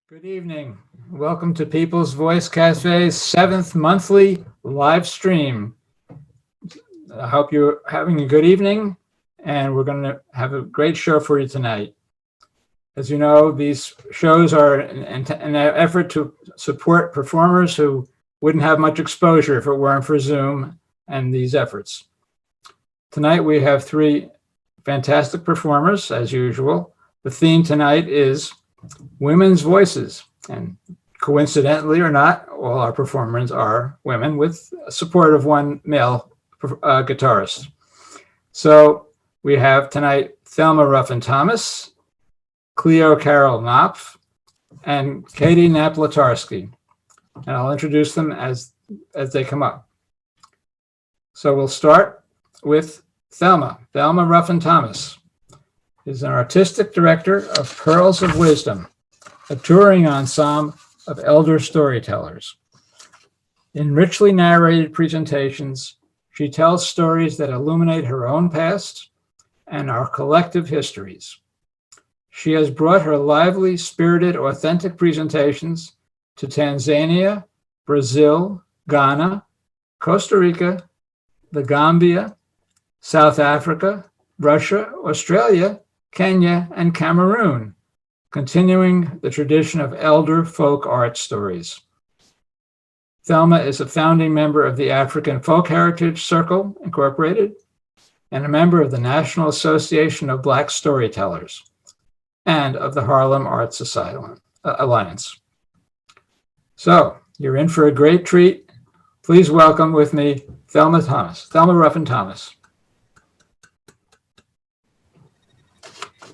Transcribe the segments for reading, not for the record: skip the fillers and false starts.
Good evening. Welcome to People's Voice Cafe's 7th monthly live stream. I hope you're having a good evening, and we're going to have a great show for you tonight. As you know, these shows are an effort to support performers who wouldn't have much exposure if it weren't for Zoom and these efforts. Tonight we have 3 fantastic performers, as usual. The theme tonight is women's voices, and coincidentally or not, all our performers are women with support of one male guitarist. So we have tonight Thelma Ruffin Thomas, Cleo Carol Knopf, and Katie Naplatarski, and I'll introduce them as they come up. So we'll start with Thelma Ruffin Thomas. Is an artistic director of Pearls of Wisdom, a touring ensemble of elder storytellers. In richly narrated presentations, she tells stories that illuminate her own past and our collective histories. She has brought her lively, spirited, authentic presentations to Tanzania, Brazil, Ghana, Costa Rica, the Gambia, South Africa, Russia, Australia, Kenya, and Cameroon, continuing the tradition of elder folk art stories. Thelma is a founding member of the African Folk Heritage Circle, Incorporated, and a member of the National Association of Black Storytellers and of the Harlem Arts Alliance. So, you're in for a great treat. Please welcome with me Thelma Ruffin Thomas.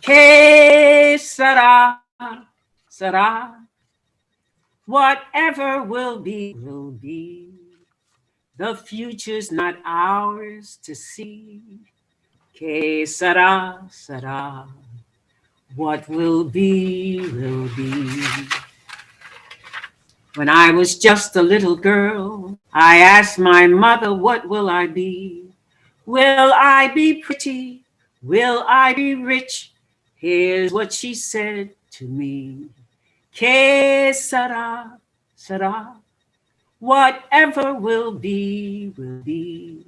Que sera, sera. Whatever will be, will be. The future's not ours to see. Que sera, sera. What will be, will be. When I was just a little girl, I asked my mother, what will I be? Will I be pretty? Will I be rich? Here's what she said to me. Que sera, sera. Whatever will be, will be.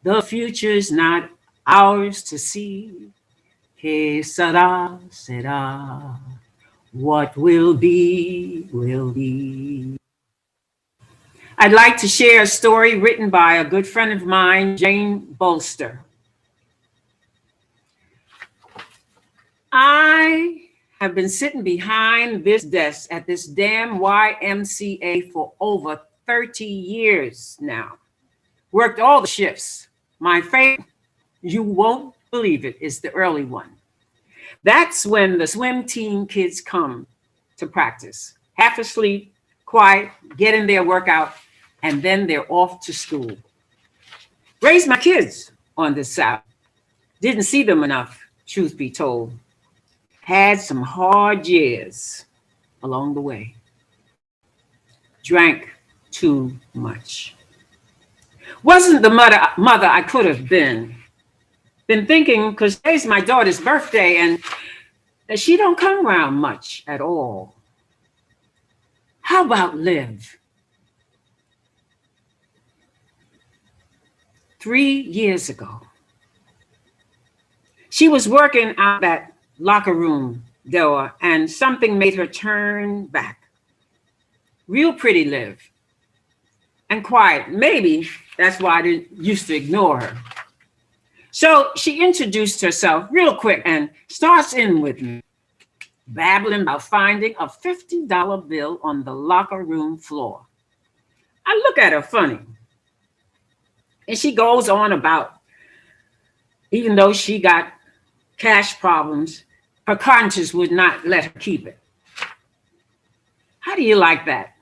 The future's not ours to see. Que sera, sera. What will be, will be. I'd like to share a story written by a good friend of mine, Jane Bolster. I have been sitting behind this desk at this damn YMCA for over 30 years now. Worked all the shifts. My favorite, you won't believe it, is the early one. That's when the swim team kids come to practice. Half asleep, quiet, getting their workout, and then they're off to school. Raised my kids on this side. Didn't see them enough, truth be told. Had some hard years along the way. Drank too much. Wasn't the mother I could have been. Been thinking, because today's my daughter's birthday, and she don't come around much at all. How about Liv? 3 years ago, she was working out that locker room door, and something made her turn back. Real pretty, Liv, and quiet. Maybe that's why I didn't used to ignore her. So she introduced herself real quick and starts in with me, babbling about finding a $50 bill on the locker room floor. I look at her funny, and she goes on about, even though she got cash problems, her conscience would not let her keep it. How do you like that?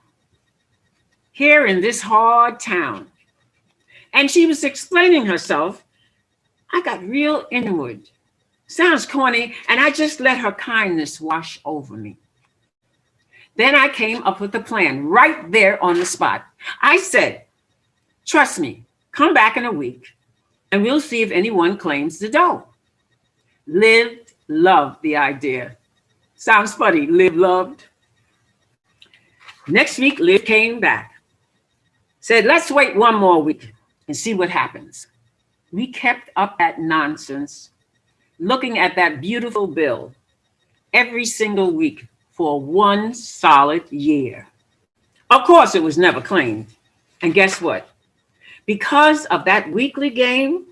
Here in this hard town. And she was explaining herself. I got real inward. Sounds corny, and I just let her kindness wash over me. Then I came up with a plan right there on the spot. I said, trust me, come back in a week, and we'll see if anyone claims the dough. Liv loved the idea. Sounds funny, Liv loved. Next week, Liv came back, said, let's wait one more week and see what happens. We kept up that nonsense, looking at that beautiful bill every single week for 1 solid year. Of course, it was never claimed. And guess what? Because of that weekly game,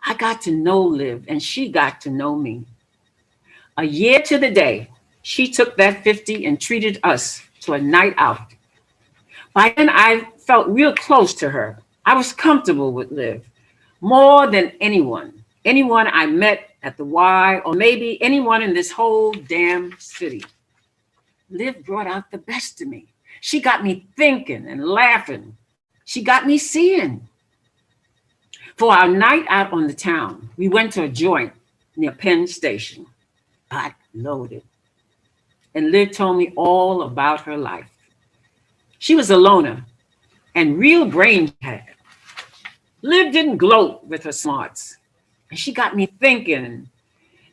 I got to know Liv and she got to know me. A year to the day, she took that 50 and treated us to a night out. By then, I felt real close to her. I was comfortable with Liv more than anyone I met at the Y, or maybe anyone in this whole damn city. Liv brought out the best of me. She got me thinking and laughing. She got me seeing. For our night out on the town, we went to a joint near Penn Station. Got loaded. And Liv told me all about her life. She was a loner and real brain she had. Liv didn't gloat with her smarts. And she got me thinking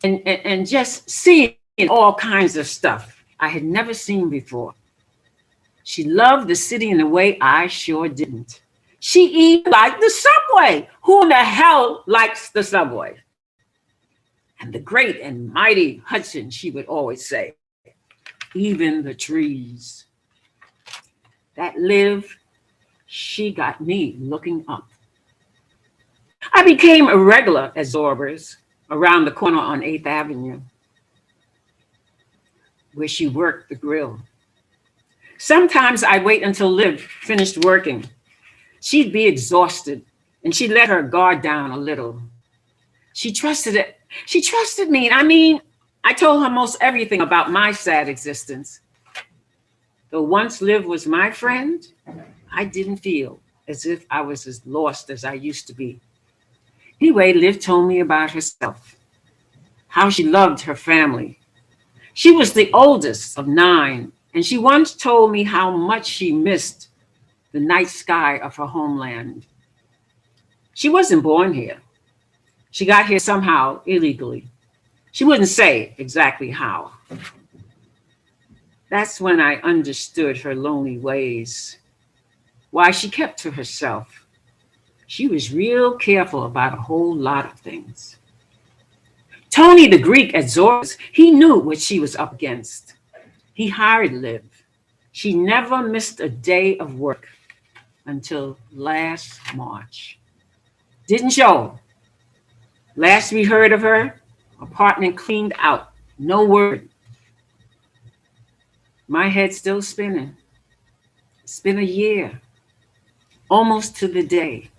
and just seeing all kinds of stuff I had never seen before. She loved the city in a way I sure didn't. She even liked the subway. Who in the hell likes the subway? And the great and mighty Hudson, she would always say. Even the trees. That Liv, she got me looking up. I became a regular at Zorba's around the corner on 8th Avenue, where she worked the grill. Sometimes I'd wait until Liv finished working. She'd be exhausted and she'd let her guard down a little. She trusted it. She trusted me. I mean, I told her most everything about my sad existence. Though once Liv was my friend, I didn't feel as if I was as lost as I used to be. Anyway, Liv told me about herself, how she loved her family. She was the oldest of 9, and she once told me how much she missed the night sky of her homeland. She wasn't born here. She got here somehow illegally. She wouldn't say exactly how. That's when I understood her lonely ways, why she kept to herself. She was real careful about a whole lot of things. Tony, the Greek at Zorba's, he knew what she was up against. He hired Liv. She never missed a day of work until last March. Didn't show. Last we heard of her, apartment cleaned out. No word. My head's still spinning. It's been a year, almost to the day.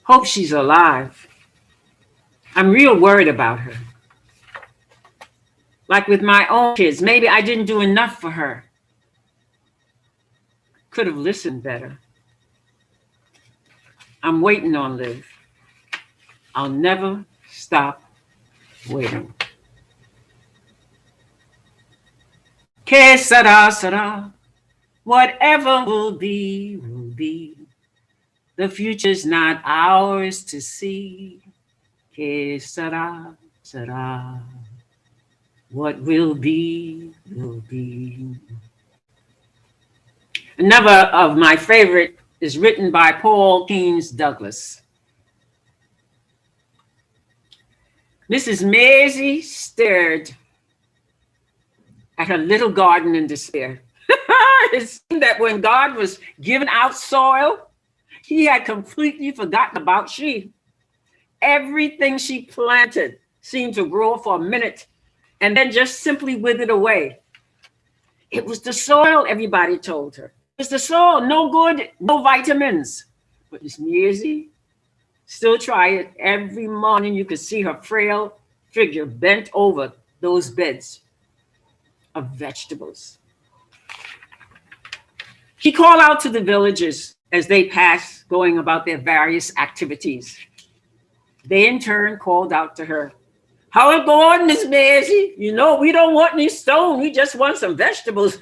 Hope she's alive. I'm real worried about her. Like with my own kids, maybe I didn't do enough for her. Could have listened better. I'm waiting on Liv. I'll never stop waiting. Que sera, sera. Whatever will be, will be. The future's not ours to see. Que sera, sera. What will be, will be. Another of my favorite is written by Paul Keynes Douglas. Mrs. Maisie stared at her little garden in despair. It seemed that when God was giving out soil, he had completely forgotten about she. Everything she planted seemed to grow for a minute and then just simply withered away. It was the soil, everybody told her. It was the soil, no good, no vitamins. But Miss Maisie still try it. Every morning you could see her frail figure bent over those beds of vegetables. She called out to the villagers as they passed, going about their various activities. They in turn called out to her, "How it going, Miss Maisie? You know, we don't want any stone. We just want some vegetables."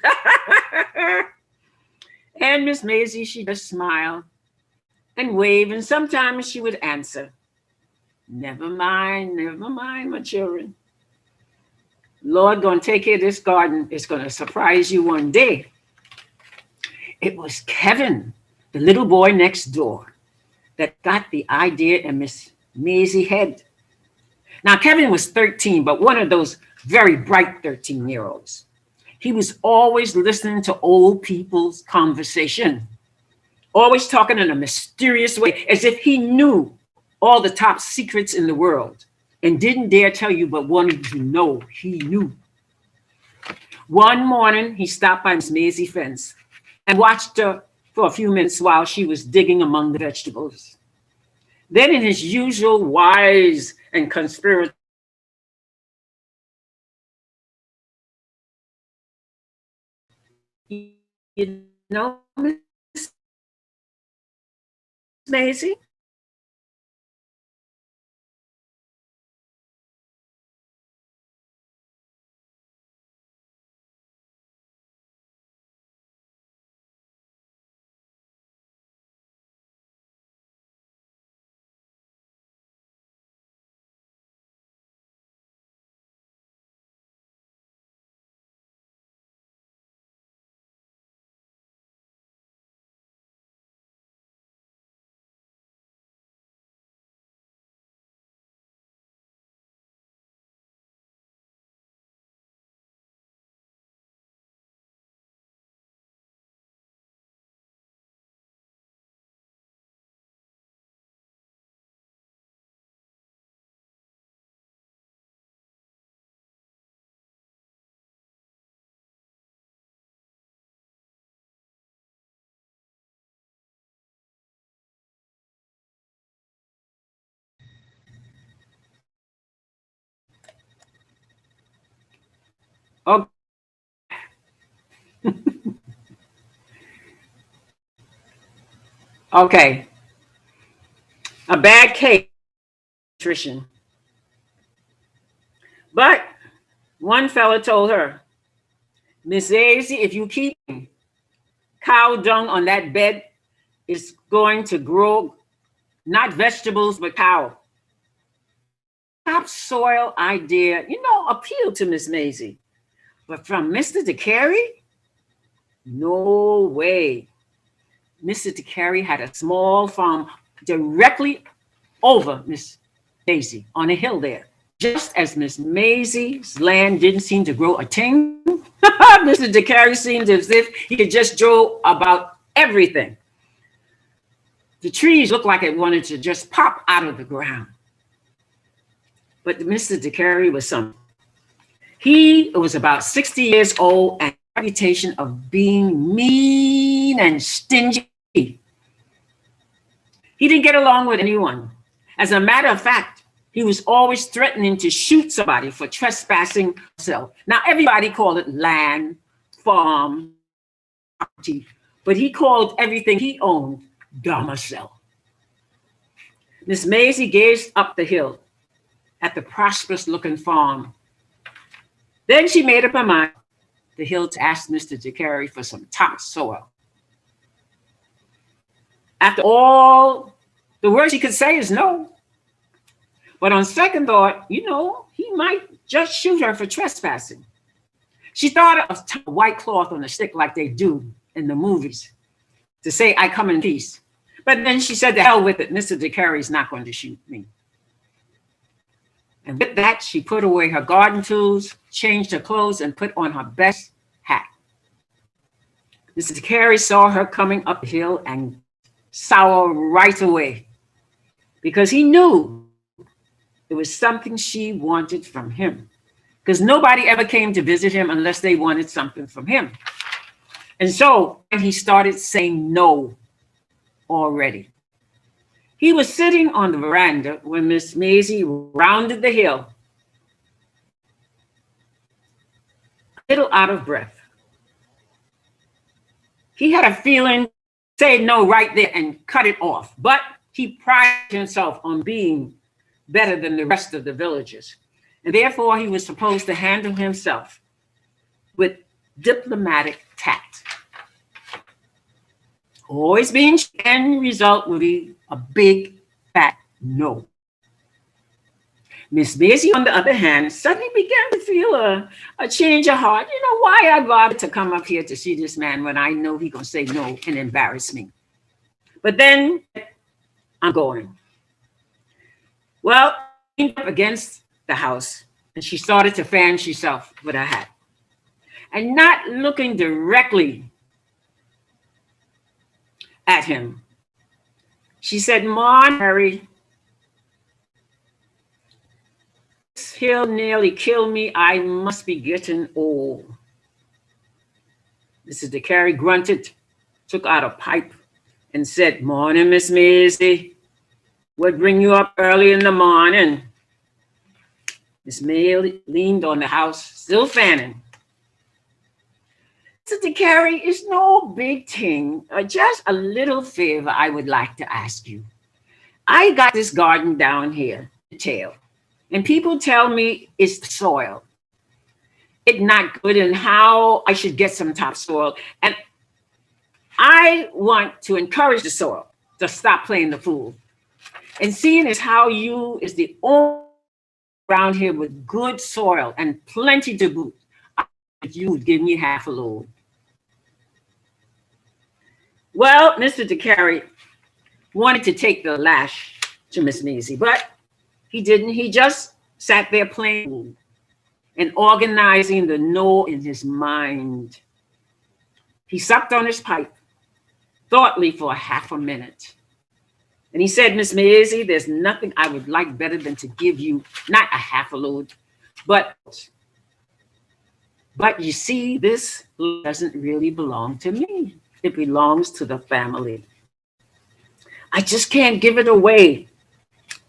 And Miss Maisie, she just smiled and waved, and sometimes she would answer, never mind, my children. Lord gonna take care of this garden. It's gonna surprise you one day. it was Kevin, the little boy next door, that got the idea in Miss Maisie's head. Now, Kevin was 13, but one of those very bright 13-year-olds. He was always listening to old people's conversation, always talking in a mysterious way, as if he knew all the top secrets in the world and didn't dare tell you, but wanted to know he knew. One morning, he stopped by Miss Maisie's fence and watched her for a few minutes while she was digging among the vegetables. Then, in his usual wise and conspiratorial, you know, Miss Maisie? Oh, okay. A bad case of nutrition. But one fella told her, Miss Daisy, if you keep cow dung on that bed, it's going to grow not vegetables, but cow. Topsoil idea, appealed to Miss Maisie. But from Mr. DeCarey, no way. Mr. DeCarey had a small farm directly over Miss Daisy on a hill there. Just as Miss Maisie's land didn't seem to grow a ting, Mr. DeCarey seemed as if he could just grow about everything. The trees looked like it wanted to just pop out of the ground. But Mr. DeCarey was something. He was about 60 years old and a reputation of being mean and stingy. He didn't get along with anyone. As a matter of fact, he was always threatening to shoot somebody for trespassing himself. Now, everybody called it land, farm, property, but he called everything he owned domicile. Miss Maisie gazed up the hill at the prosperous-looking farm. Then she made up her mind the hill to ask Mr. DeCarey for some topsoil. After all, the worst she could say is no. But on second thought, he might just shoot her for trespassing. She thought of a white cloth on a stick like they do in the movies to say, I come in peace. But then she said, to hell with it, Mr. DeCarey's not going to shoot me. And with that, she put away her garden tools, changed her clothes, and put on her best hat. Mr. DeCarey saw her coming up the hill and sour right away because he knew it was something she wanted from him, because nobody ever came to visit him unless they wanted something from him. And so he started saying no already. He was sitting on the veranda when Miss Maisie rounded the hill, a little out of breath. He had a feeling, say no right there and cut it off, but he prided himself on being better than the rest of the villagers. And therefore, he was supposed to handle himself with diplomatic tact. Always being, end result would be a big fat no. Miss Maisie, on the other hand, suddenly began to feel a change of heart. You know, why I bothered to come up here to see this man when I know he gonna say no and embarrass me. But then I'm going. Well, up against the house, and she started to fan herself with her hat. And not looking directly at him, she said, "Mon, Harry, he'll nearly kill me. I must be getting old." Mrs. DeCarey grunted, took out a pipe, and said, "Morning, Miss Maisie. What bring you up early in the morning?" Miss May leaned on the house, still fanning. "Mr. DeCarey, it's no big thing. Just a little favor I would like to ask you. I got this garden down here, the tail, and people tell me it's the soil. It's not good, and how I should get some topsoil. And I want to encourage the soil to stop playing the fool. And seeing as how you is the only around here with good soil and plenty to boot, you would give me half a load." Well, Mr. DeCarey wanted to take the lash to Miss Maisie, but he didn't. He just sat there playing and organizing the no in his mind. He sucked on his pipe thoughtfully for half a minute. And he said, "Miss Maisie, there's nothing I would like better than to give you not a half a load, but you see, this doesn't really belong to me. It belongs to the family. I just can't give it away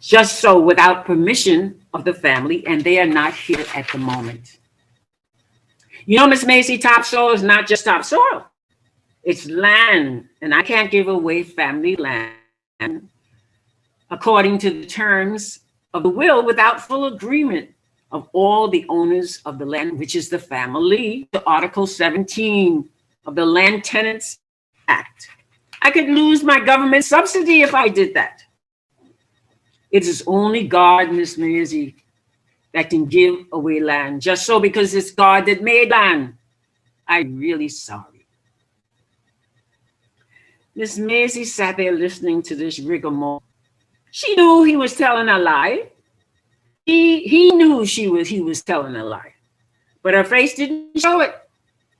just so without permission of the family, and they are not here at the moment. You know, Miss Maisie, topsoil is not just topsoil. It's land, and I can't give away family land according to the terms of the will without full agreement of all the owners of the land, which is the family, the Article 17 of the Land Tenants Act. I could lose my government subsidy if I did that. It is only God, Miss Maisie, that can give away land just so because it's God that made land. I'm really sorry." Miss Maisie sat there listening to this rigmarole. She knew he was telling a lie. He knew he was telling a lie, but her face didn't show it.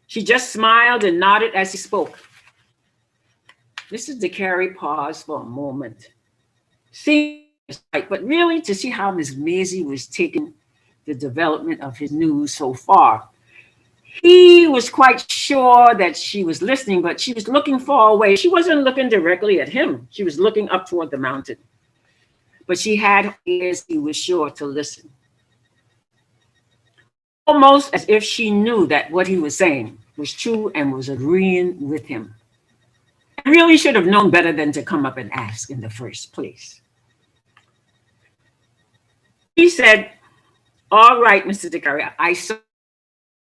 She just smiled and nodded as he spoke. Mrs. DeCarey paused for a moment, but really to see how Miss Maisie was taking the development of his news so far. He was quite sure that she was listening, but she was looking far away. She wasn't looking directly at him. She was looking up toward the mountain. But she had ears he was sure to listen. Almost as if she knew that what he was saying was true and was agreeing with him. I really should have known better than to come up and ask in the first place. He said, "All right, Mr. DeCarey, I sorry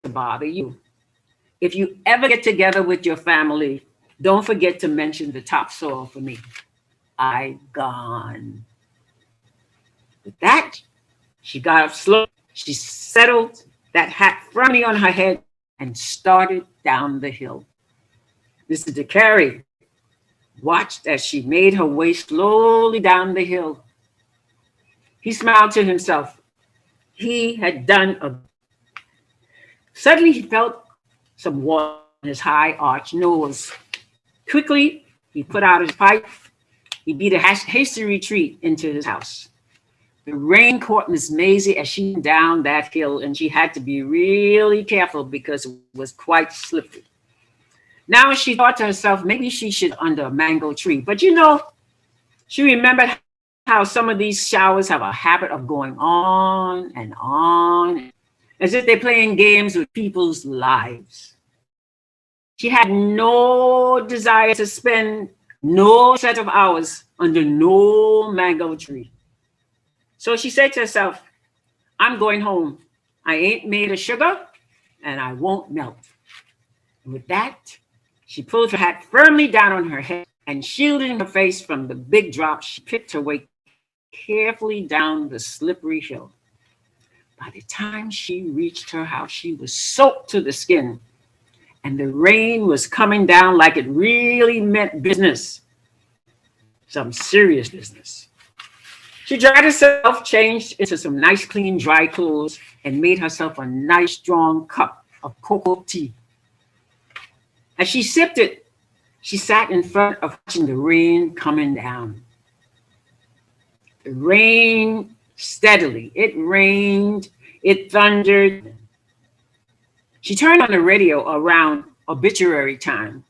to bother you. If you ever get together with your family, don't forget to mention the topsoil for me. I gone." With that, she got up slowly. She settled that hat firmly on her head and started down the hill. Mr. DeCarey watched as she made her way slowly down the hill. He smiled to himself. He had done Suddenly he felt some water on his high arched nose. Quickly, he put out his pipe. He beat a hasty retreat into his house. The rain caught Miss Maisie as she went down that hill, and she had to be really careful because it was quite slippery. Now she thought to herself, maybe she should under a mango tree. But you know, she remembered how some of these showers have a habit of going on, as if they're playing games with people's lives. She had no desire to spend no set of hours under no mango tree. So she said to herself, "I'm going home. I ain't made of sugar and I won't melt." And with that, she pulled her hat firmly down on her head and shielding her face from the big drops, she picked her way carefully down the slippery hill. By the time she reached her house, she was soaked to the skin, and the rain was coming down like it really meant business, some serious business. She dried herself, changed into some nice, clean, dry clothes, and made herself a nice, strong cup of cocoa tea. As she sipped it, she sat in front of watching the rain coming down. The rain steadily. It rained, it thundered. She turned on the radio around obituary time.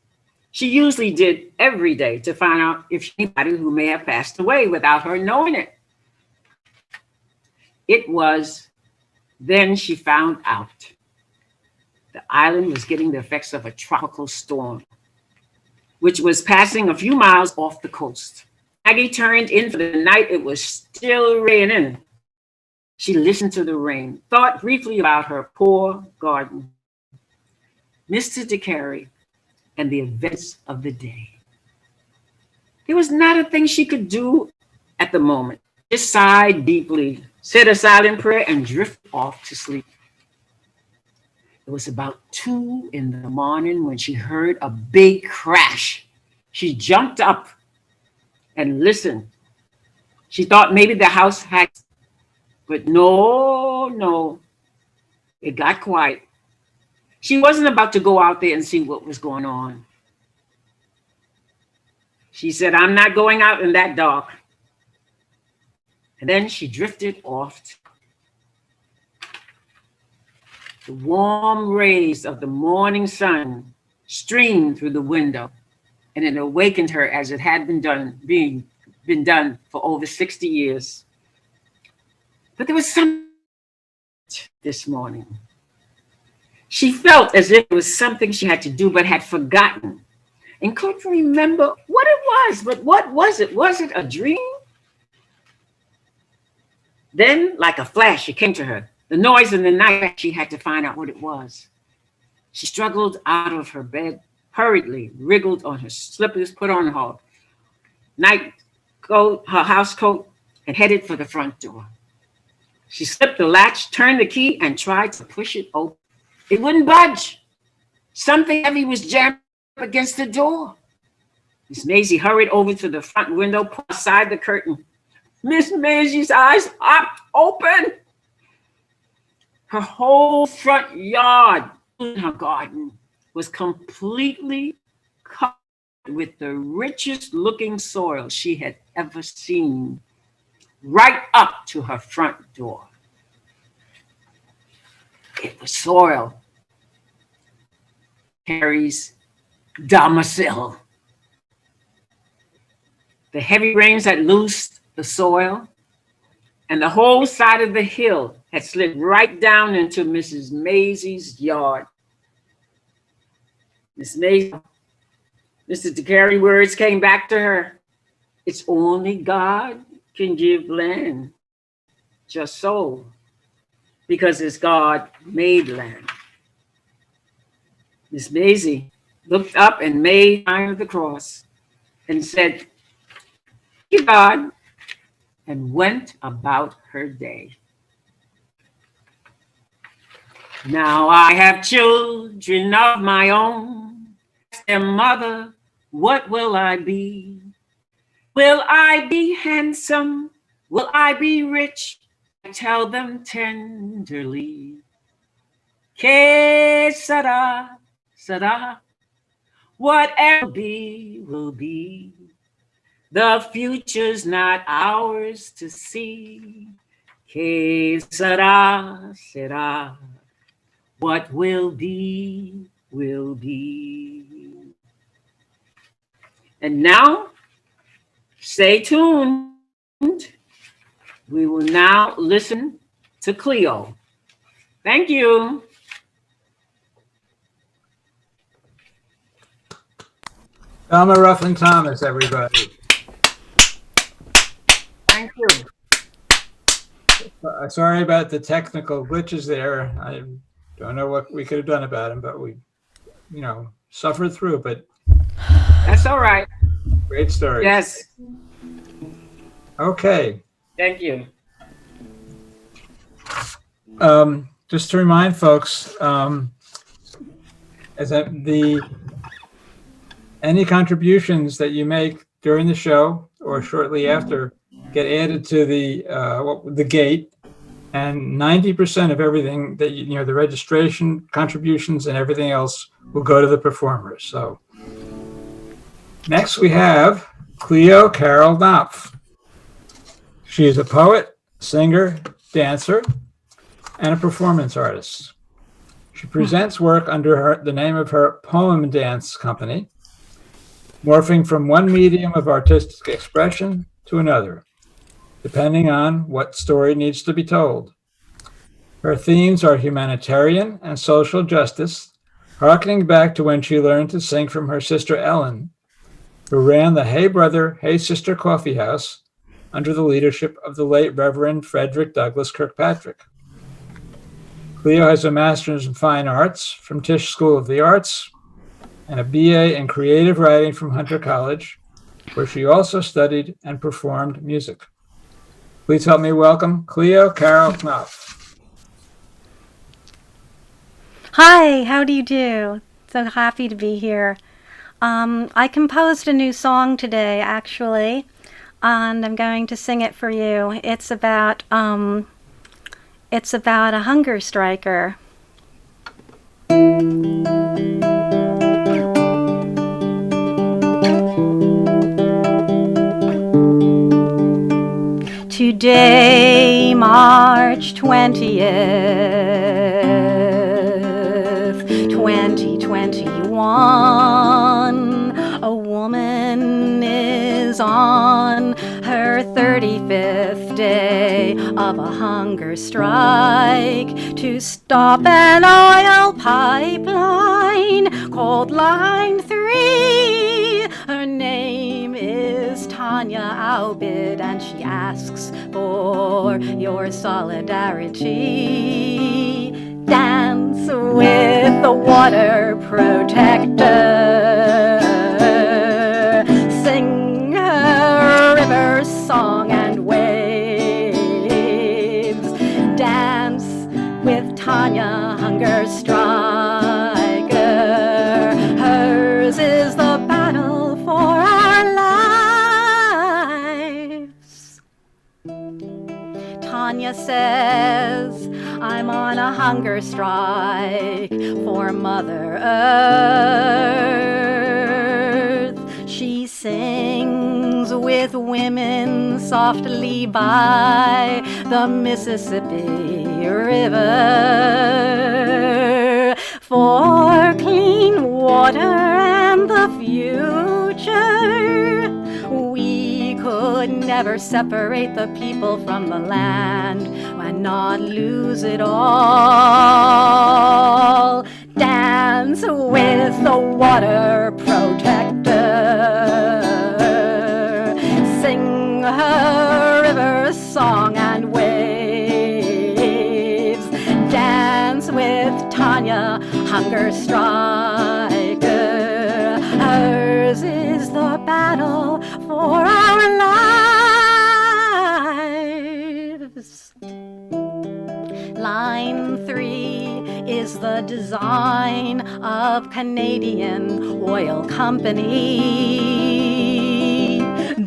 She usually did every day to find out if anybody who may have passed away without her knowing it. It was then she found out the island was getting the effects of a tropical storm, which was passing a few miles off the coast. Maggie turned in for the night. It was still raining. She listened to the rain, thought briefly about her poor garden, Mr. DeCarey, and the events of the day. There was not a thing she could do at the moment. Just sighed deeply, said a silent prayer, and drifted off to sleep. It was about 2 in the morning when she heard a big crash. She jumped up and listened. She thought maybe the house had, but no, it got quiet. She wasn't about to go out there and see what was going on. She said, I'm not going out in that dark. And then she drifted off. The warm rays of the morning sun streamed through the window, and it awakened her as it had been done for over 60 years. But there was something this morning. She felt as if it was something she had to do but had forgotten and couldn't remember what it was. But what was it? Was it a dream? Then, like a flash, it came to her. The noise in the night, she had to find out what it was. She struggled out of her bed, hurriedly wriggled on her slippers, put on her night coat, her house coat, and headed for the front door. She slipped the latch, turned the key, and tried to push it open. It wouldn't budge. Something heavy was jammed up against the door. Miss Maisie hurried over to the front window, pulled aside the curtain. Miss Maisie's eyes popped open. Her whole front yard, her garden, was completely covered with the richest looking soil she had ever seen, right up to her front door. It was soil. Carrie's domicile. The heavy rains had loosed the soil, and the whole side of the hill had slid right down into Mrs. Maisie's yard. Miss Maisie, Mr. DeCarey words came back to her. It's only God can give land, just so, because it's God-made land. Miss Maisie looked up and made sign of the cross and said, "Thank you, God," and went about her day. Now I have children of my own. Ask their mother, what will I be? Will I be handsome? Will I be rich? I tell them tenderly. Que sera, sera. Whatever will be. The future's not ours to see. Que sera, sera. What will be, will be. And now, stay tuned. We will now listen to Cleo. Thank you. Thelma Ruffin Thomas, everybody. Thank you. Sorry about the technical glitches there. I don't know what we could have done about them, but we, suffered through, but That's all right. great story. Yes. Okay. Thank you. Just to remind folks, any contributions that you make during the show or shortly after get added to the gate, and 90% of everything that the registration, contributions, and everything else will go to the performers. So next we have Cleo Carol Knopf. She is a poet, singer, dancer, and a performance artist. She presents work under the name of her PoemDance Company, morphing from one medium of artistic expression to another, depending on what story needs to be told. Her themes are humanitarian and social justice, harkening back to when she learned to sing from her sister Ellen, who ran the Hey Brother, Hey Sister Coffee House under the leadership of the late Reverend Frederick Douglass Kirkpatrick. Cleo has a Master's in Fine Arts from Tisch School of the Arts and a BA in Creative Writing from Hunter College, where she also studied and performed music. Please help me welcome Cleo Carol Knopf. Hi, how do you do? So happy to be here. I composed a new song today, actually, and I'm going to sing it for you. It's about a hunger striker. Today, March 20th, 2021, a woman is on her 35th day of a hunger strike to stop an oil pipeline called Line 3. Her name is Tanya Aubid, and she asks for your solidarity. Dance with the water protector. Sing her river song and waves. Dance with Tanya, hunger striker. Hers is the battle for our lives. Tanya says, I'm on a hunger strike for Mother Earth. She sings with women softly by the Mississippi River for clean water and the future. We could never separate the people from the land and not lose it all. Dance with the water protector. Sing her river song and waves. Dance with Tanya, hunger striker. Hers is the battle for our lives. Line 3 is the design of Canadian oil company,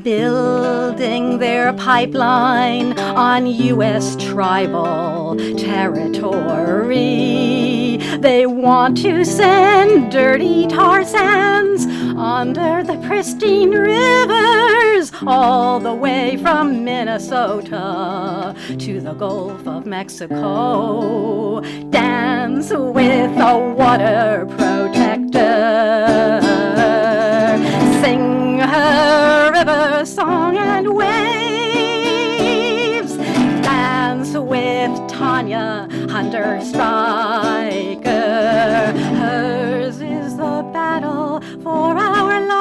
building their pipeline on U.S. tribal territory. They want to send dirty tar sands under the pristine rivers all the way from Minnesota to the Gulf of Mexico. Dance with the water protector. Sing her river song and waves. Dance with Tanya, hunter striker. Hers is the battle for our lives.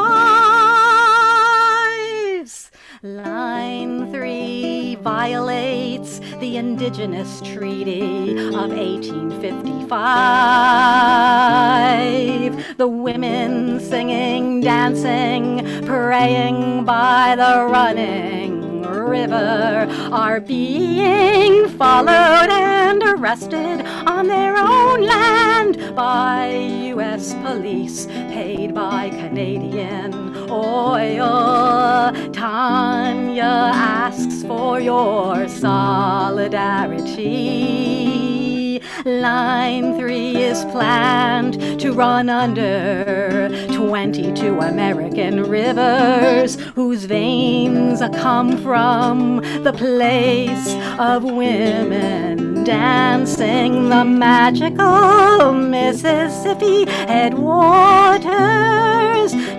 Line 3 violates the Indigenous Treaty of 1855. The women singing, dancing, praying by the running river are being followed and arrested on their own land by U.S. police paid by Canadian oil. Tanya asks for your solidarity. Line 3 is planned to run under 22 American rivers whose veins come from the place of women dancing the magical Mississippi headwaters.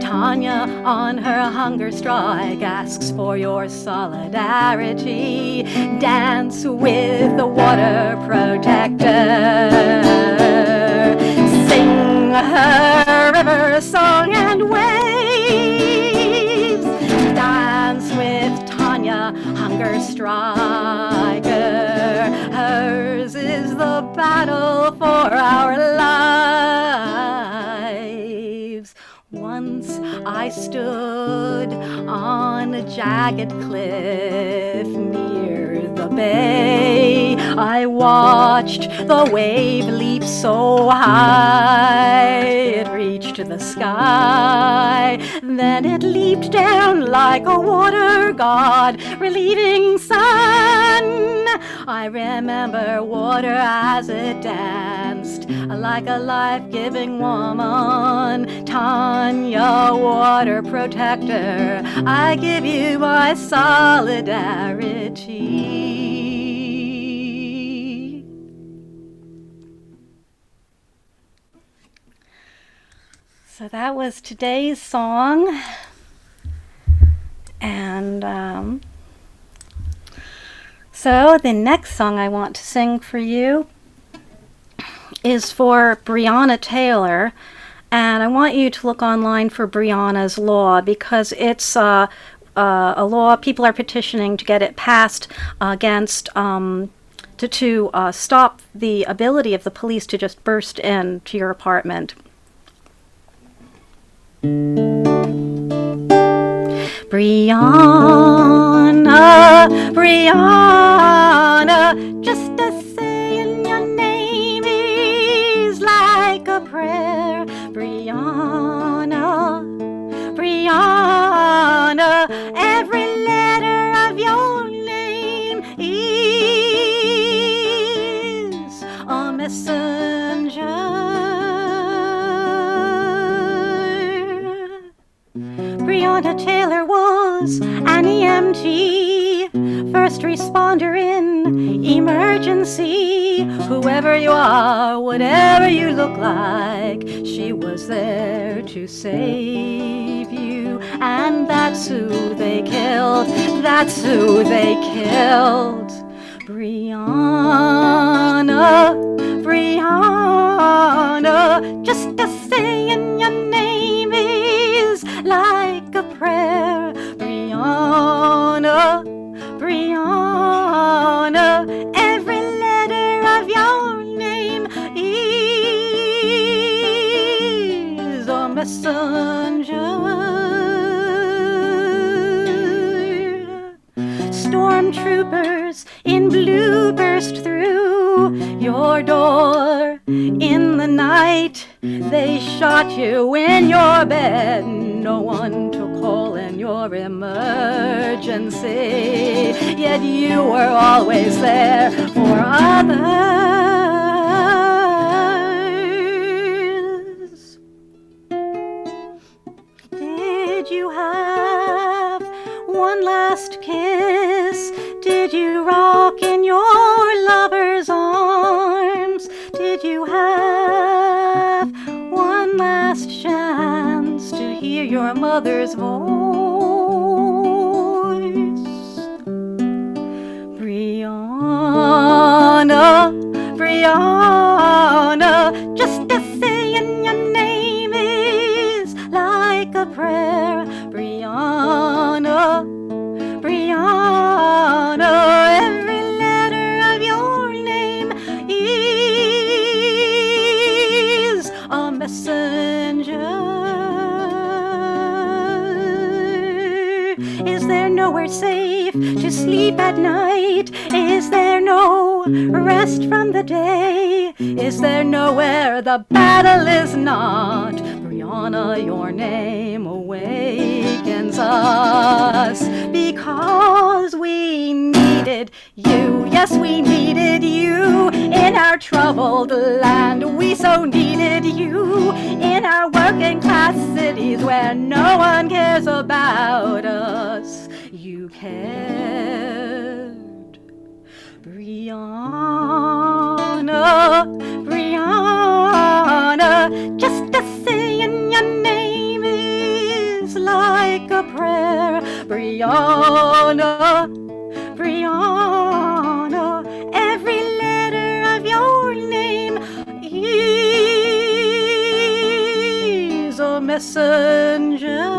Tanya on her hunger strike asks for your solidarity. Dance with the water protector. Sing her river song and waves. Dance with Tanya, hunger striker. Hers is the battle for our lives. Once I stood on a jagged cliff near the bay. I watched the wave leap so high it reached the sky. Then it leaped down like a water god, relieving sun. I remember water as it danced like a life-giving woman. Tanya, water protector, I give you my solidarity. So that was today's song. And so the next song I want to sing for you is for Breonna Taylor. And I want you to look online for Breonna's Law because it's a law people are petitioning to get it passed against to stop the ability of the police to just burst into your apartment. Breonna, Breonna, just a saying your name is like a prayer. Breonna, Breonna, every letter of your name is a messenger. Breonna Taylor was an EMT, first responder in emergency. Whoever you are, whatever you look like, she was there to save you. And that's who they killed, that's who they killed. Breonna, Breonna, just a saying your name is like a prayer. Breonna, Breonna, every letter of your name is a messenger. Stormtroopers in blue burst through your door in the night. They shot you in your bed. No one to call in your emergency. Yet you were always there for others. Did you have one last kiss? Did you rock in your lover's arms? Did you have one last chance to hear your mother's voice? Breonna, Breonna, just a saying your name is like a prayer. Breonna, Breonna, every letter of your name is a messenger. Is there nowhere safe to sleep at night? Is there no rest from the day? Is there nowhere the battle is not? Brianna, your name awakens us because we needed you. Yes, we needed you in our troubled land. We so needed you in our working class cities where no one cares about us. You cared. Brianna, Brianna, just to say in your name is like a prayer. Brianna, Brianna, every letter of your name is a messenger.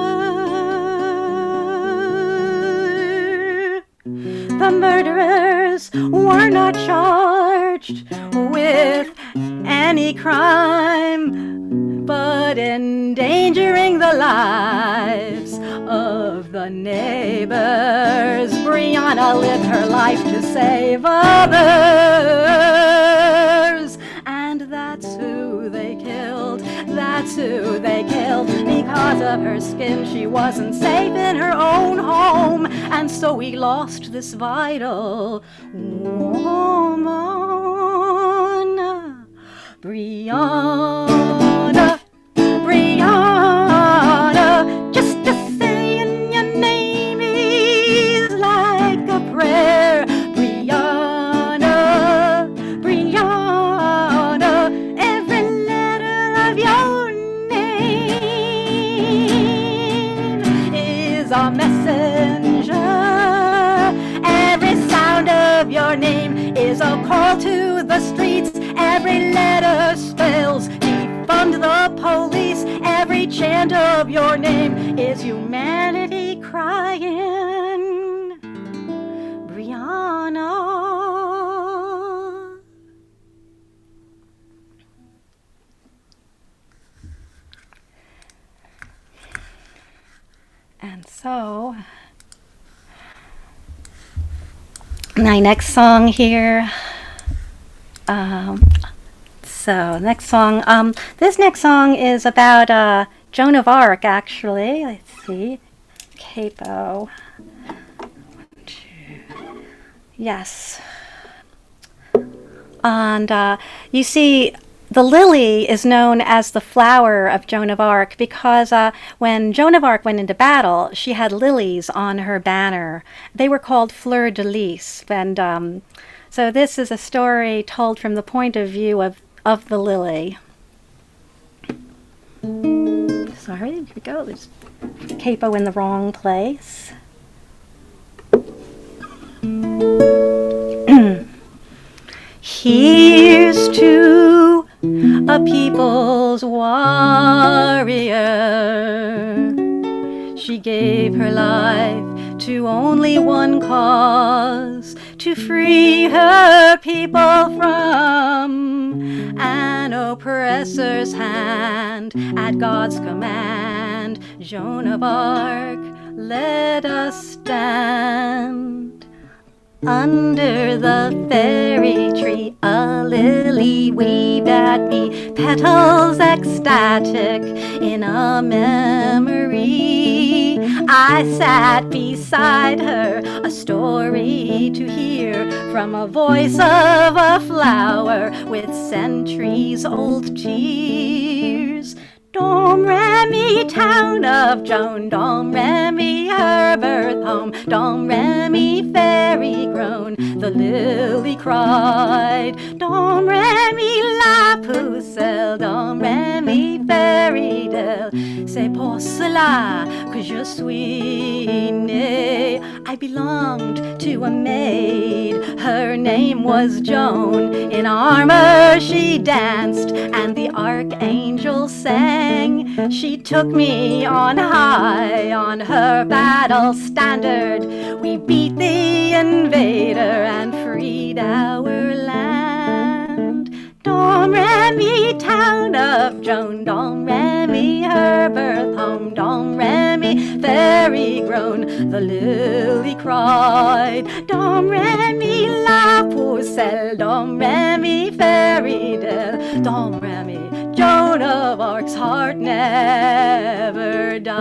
The murderers were not charged with any crime, but endangering the lives of the neighbors. Brianna lived her life to save others, and that's who they killed. That's who they killed. Because of her skin, she wasn't safe in her own home, and so we lost this vital woman. Brianna, Brianna, just to say in your name is like a prayer. Brianna, Brianna, every letter of your name is a messenger. Every sound of your name is a call to the streets. Every letter spells defund the police. Every chant of your name is humanity crying. Brianna. And so, my next song here. This next song is about Joan of Arc, actually. Let's see. Capo. 1, 2. Yes. And you see, the lily is known as the flower of Joan of Arc because when Joan of Arc went into battle, she had lilies on her banner. They were called fleur de lis. And so this is a story told from the point of view of the lily. Sorry, here we go. There's capo in the wrong place. Here's to a people's warrior. She gave her life to only one cause, to free her people from an oppressor's hand. At God's command, Joan of Arc, let us stand. Under the fairy tree, a lily waved at me, petals ecstatic in a memory. I sat beside her, a story to hear from a voice of a flower with centuries old tears. Domremy, town of Joan, Domremy, her birth home, Domremy, fairy grown, the lily cried. Domremy, la pucelle, Domremy, fairy dell, c'est pour cela que je suis née. I belonged to a maid, her name was Joan. In armor she danced, and the archangel sang. She took me on high on her battle standard. We beat the invader and freed our land. Dom Remy, town of Joan, Dom Remy, her birth home, Dom Remy, fairy grown, the lily cried. Dom Remy, la pucelle, Dom Remy, fairy dell, Dom Remy, Joan of Arc's heart never died.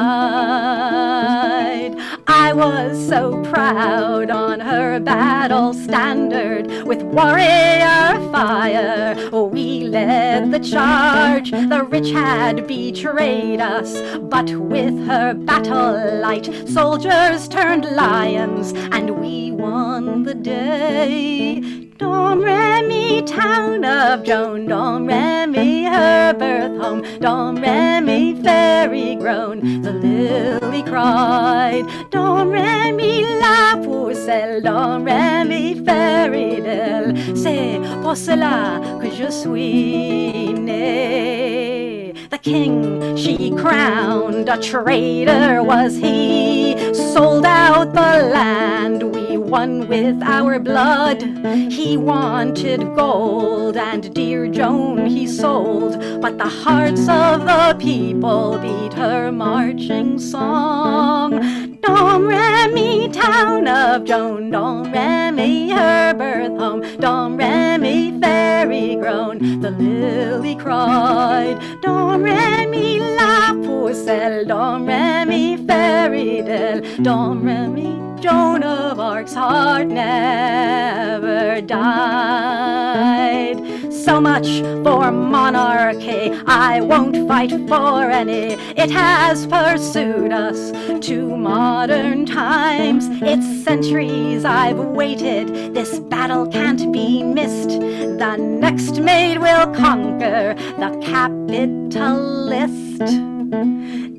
I was so proud on her battle standard, with warrior fire we led the charge. The rich had betrayed us, but with her battle light soldiers turned lions, and we won the day. Dom Remy, town of Joan, Dom Remy, her birth home, Dom Remy, fairy grown, the lily cried. Dom Remy, la pucelle, Dom Remy, fairy dell, c'est pour cela que je suis née. The king she crowned, a traitor was he, sold out the land we won with our blood. He wanted gold, and dear Joan he sold, but the hearts of the people beat her marching song. Dom Remy, town of Joan, Dom Remy, her birth home, Dom Remy, fairy grown, the lily cried. Dom Remy, la pucelle, Dom Remy, fairy dell, Dom Remy, Joan of Arc's heart never died. So much for monarchy, I won't fight for any. It has pursued us to modern times. It's centuries I've waited, this battle can't be missed. The next maid will conquer the capitalist.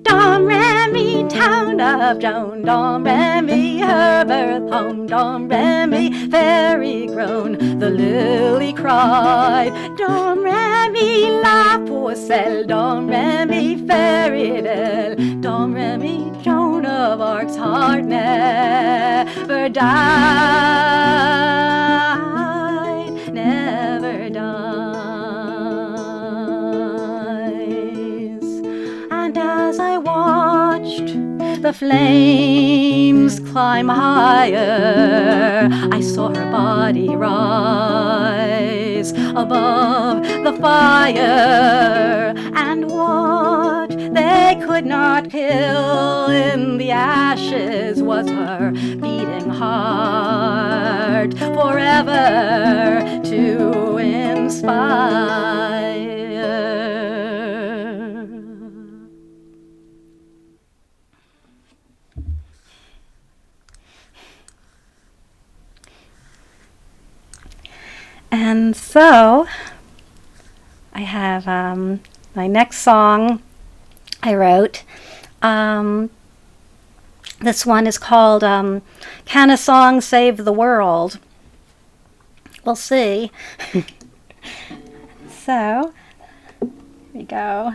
Dom Remy, town of Joan, Dom Remy, her birth home, Dom Remy, fairy grown, the lily cried. Dom Remy, la pucelle, Dom Remy, fairy dell, Dom Remy, Joan of Arc's heart never died, never dies. And as I watched the flames climb higher, I saw her body rise above the fire, and what they could not kill in the ashes was her beating heart, forever to inspire. And so I have my next song I wrote. This one is called Can a Song Save the World? We'll see. So, here we go.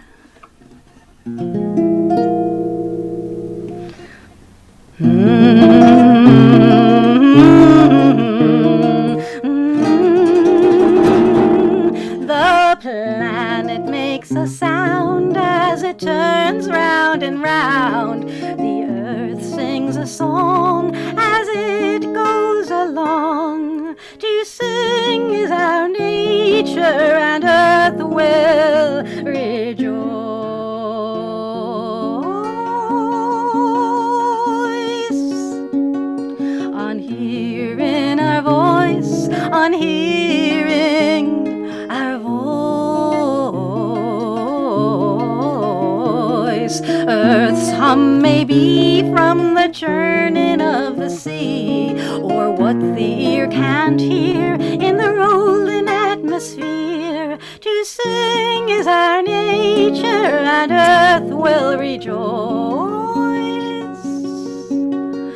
The planet makes a sound as it turns round and round. The earth sings a song as it goes along. To sing is our nature, and earth will rejoice on hearing our voice, on hearing our voice. Earth's hum may be from the churning of the sea, or what the ear can't hear in the rolling atmosphere. To sing is our nature, and earth will rejoice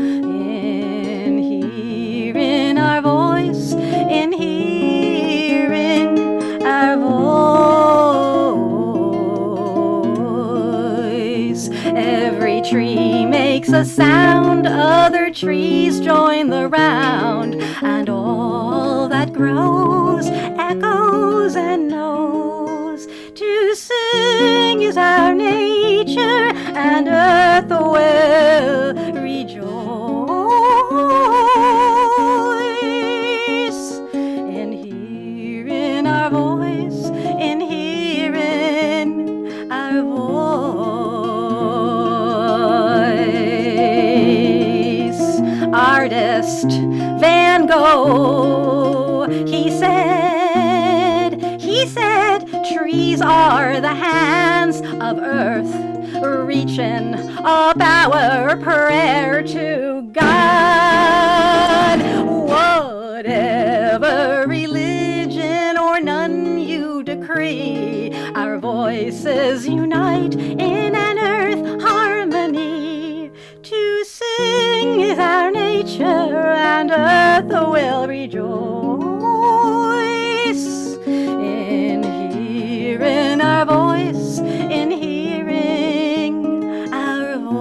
in hearing our voice, in hearing our voice. Every tree makes a sound, other trees join the round, and all that grows echoes and knows. To sing is our nature, and earth will rejoice in hearing our voice, in hearing our voice. Artist Van Gogh, he said, trees are the hands of earth, reaching up our prayer to God. Whatever religion or none you decree, our voices unite in an earth harmony. To sing is our nature, and earth will rejoice in hearing our voice, in hearing our voice.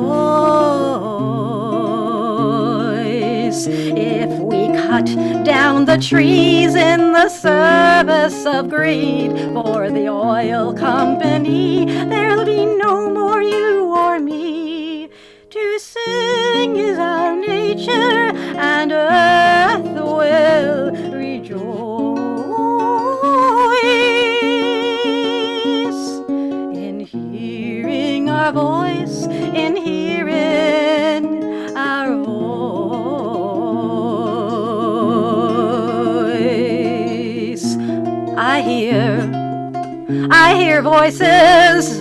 If we cut down the trees in the service of greed for the oil company, there'll be no more you or me. To sing is our nature, and earth will rejoice in hearing our voice, in hearing our voice. I hear voices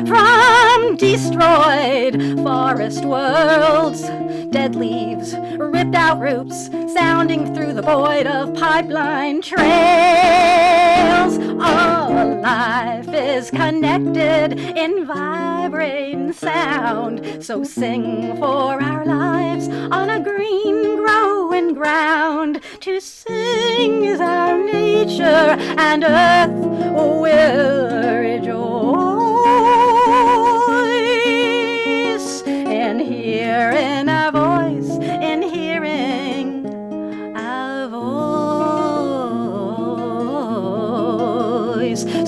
from destroyed forest worlds, dead leaves, ripped out roots, sounding through the void of pipeline trails. All life is connected in vibrating sound, so sing for our lives on a green growing ground. To sing is our nature, and earth will rejoice in hearing our voice, in hearing our voice.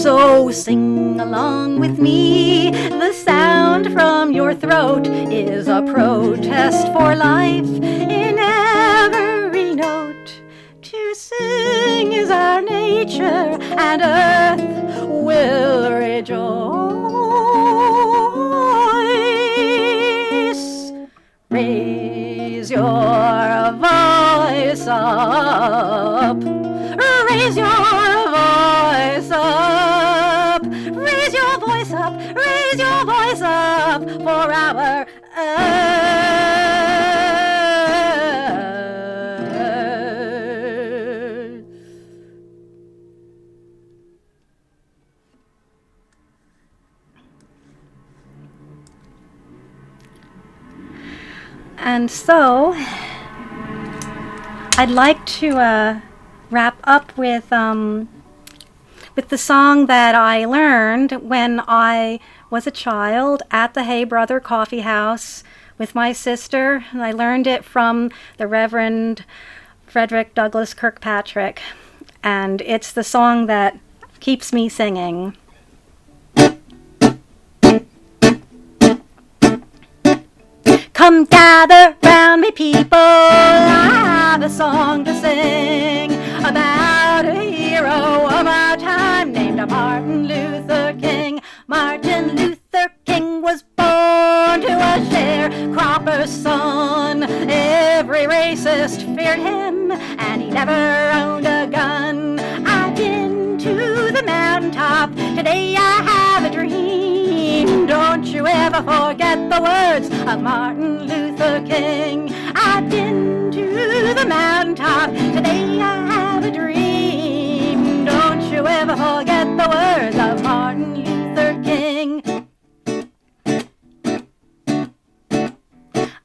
So sing along with me, the sound from your throat is a protest for life in every note. To sing is our nature, and earth will rejoice. Raise your voice up, raise your voice up, raise your voice up, raise your voice up for our earth. And so I'd like to wrap up with the song that I learned when I was a child at the Hey Brother Coffee House with my sister. And I learned it from the Reverend Frederick Douglass Kirkpatrick. And it's the song that keeps me singing. Come gather round me, people, I have a song to sing about a hero of our time named Martin Luther King. Martin Luther King was born to a sharecropper's son. Every racist feared him, and he never owned a gun. I've been to the mountaintop, today I have a dream. Don't you ever forget the words of Martin Luther King. I've been to the mountaintop, today I have a dream. Don't you ever forget the words of Martin Luther King.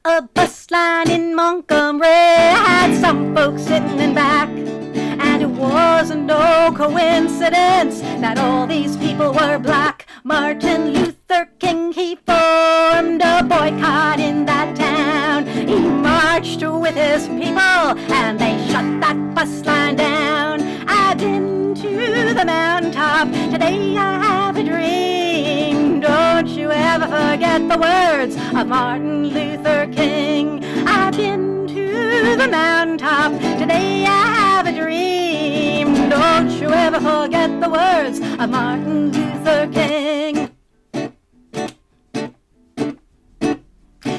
A bus line in Montgomery had some folks sitting in back, and it wasn't no coincidence that all these people were black. Martin Luther King, he formed bus line down. I've been to the mountaintop. Today I have a dream. Don't you ever forget the words of Martin Luther King. I've been to the mountaintop. Today I have a dream. Don't you ever forget the words of Martin Luther King.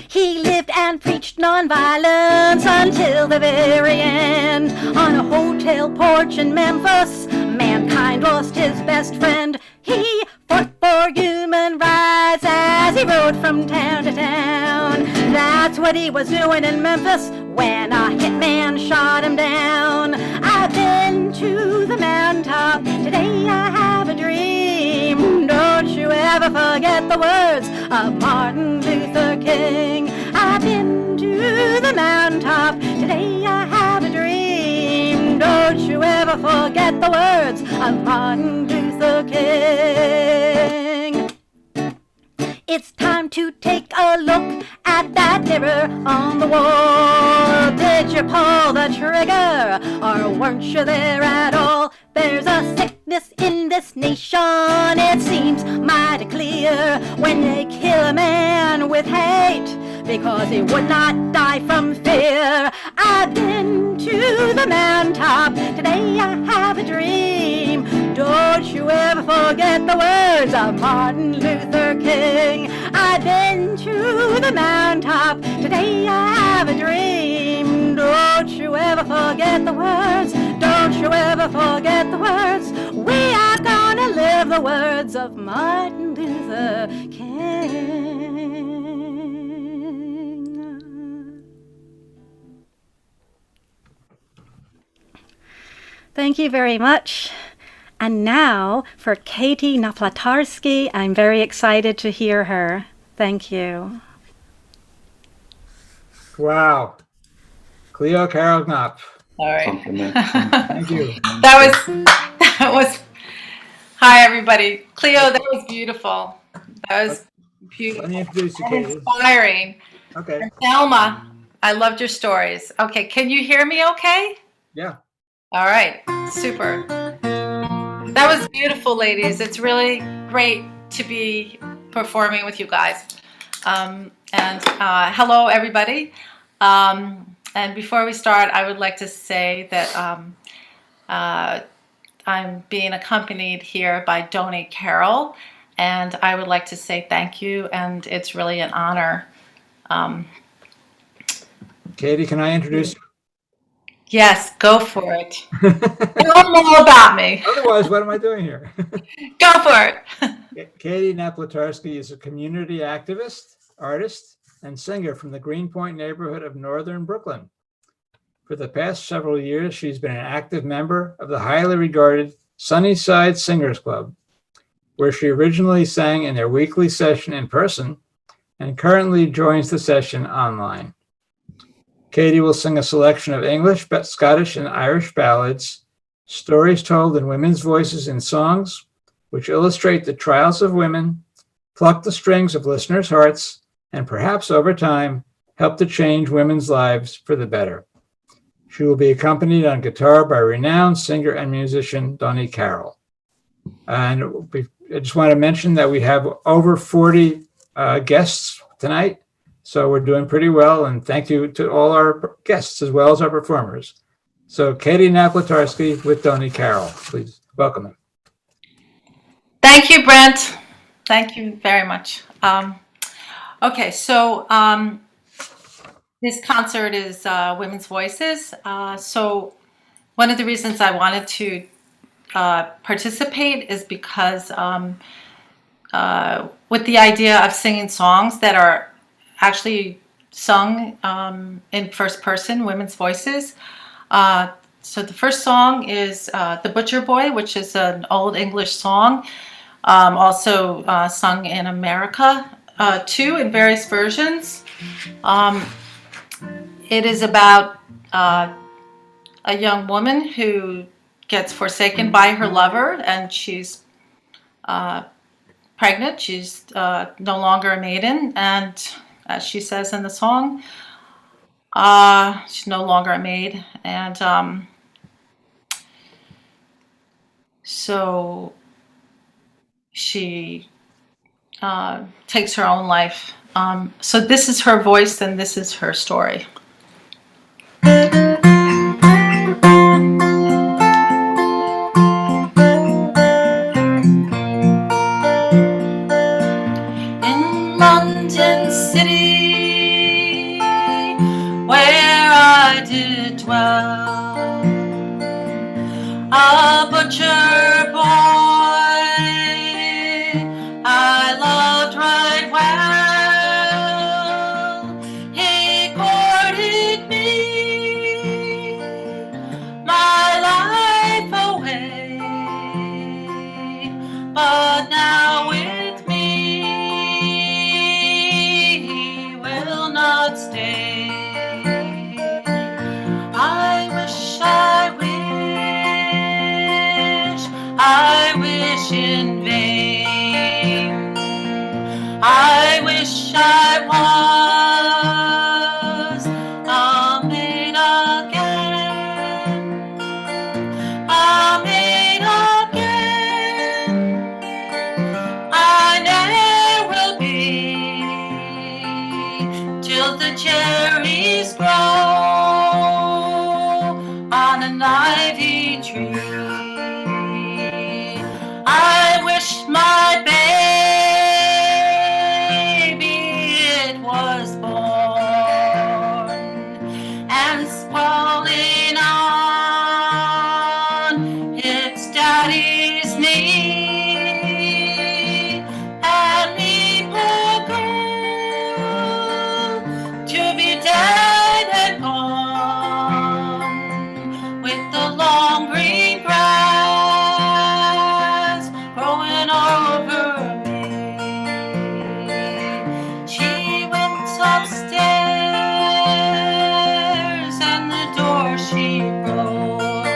He lived and preached nonviolence until the very end. On a hotel porch in Memphis, mankind lost his best friend. He fought for human rights as he rode from town to town. That's what he was doing in Memphis when a hitman shot him down. I've been to the mountaintop. Today I have a dream. Don't you ever forget the words of Martin Luther King. I've been to the mountaintop. Today I have a dream. Don't you ever forget the words of Martin Luther King. It's time to take a look at that mirror on the wall. Did you pull the trigger, or weren't you there at all? There's a sickness in this nation, it seems mighty clear, when they kill a man with hate because he would not die from fear. I've been to the mountaintop. Today I have a dream. Don't you ever forget the words of Martin Luther King. I've been to the mountaintop. Today I have a dream. Don't you ever forget the words. Don't you ever forget the words. We are gonna live the words of Martin Luther King. Thank you very much. And now for Katie Naplatarski. I'm very excited to hear her. Thank you. Wow. Cleo Carol Knopf. All right. Thank you. That was, hi everybody. Cleo, that was beautiful. That was beautiful. Let me introduce you, And Katie. inspiring. Okay. And Thelma, I loved your stories. Okay, can you hear me okay? Yeah. All right, super. That was beautiful, ladies. It's really great to be performing with you guys. Hello, everybody. And before we start, I would like to say that I'm being accompanied here by Thelma Carol, and I would like to say thank you, and it's really an honor. Katie, can I introduce you? Yes, go for it. Tell more about me. Otherwise, what am I doing here? Go for it. Katie Naplatarski is a community activist, artist, and singer from the Greenpoint neighborhood of northern Brooklyn. For the past several years, she's been an active member of the highly regarded Sunnyside Singers Club, where she originally sang in their weekly session in person and currently joins the session online. Katie will sing a selection of English, Scottish, and Irish ballads, stories told in women's voices in songs, which illustrate the trials of women, pluck the strings of listeners' hearts, and perhaps over time, help to change women's lives for the better. She will be accompanied on guitar by renowned singer and musician Thelma Carol. And I just want to mention that we have over 40 guests tonight. So we're doing pretty well, and thank you to all our guests as well as our performers. So Katie Naplatarski with Thelma Carol, please welcome them. Thank you, Brent. Thank you very much. Okay, so this concert is Women's Voices. So one of the reasons I wanted to participate is because with the idea of singing songs that are actually sung in first person, women's voices. So the first song is The Butcher Boy, which is an old English song, also sung in America too, in various versions. It is about a young woman who gets forsaken by her lover, and she's pregnant. She's no longer a maiden, and as she says in the song, she's no longer a maid, and So she takes her own life. So this is her voice and this is her story. In London City, where I did dwell, a butcher boy I loved right well. He courted me, my life away, but now with me he will not stay. I wish in vain. I wish I was a maid again, a maid again. I ne'er will be till the cherries grow on an ivy tree. I wish my baby it was born and sprawling on its daddy's knee, and me poor girl to be dead and gone with the long green grass growing over me. She went upstairs and the door she broke,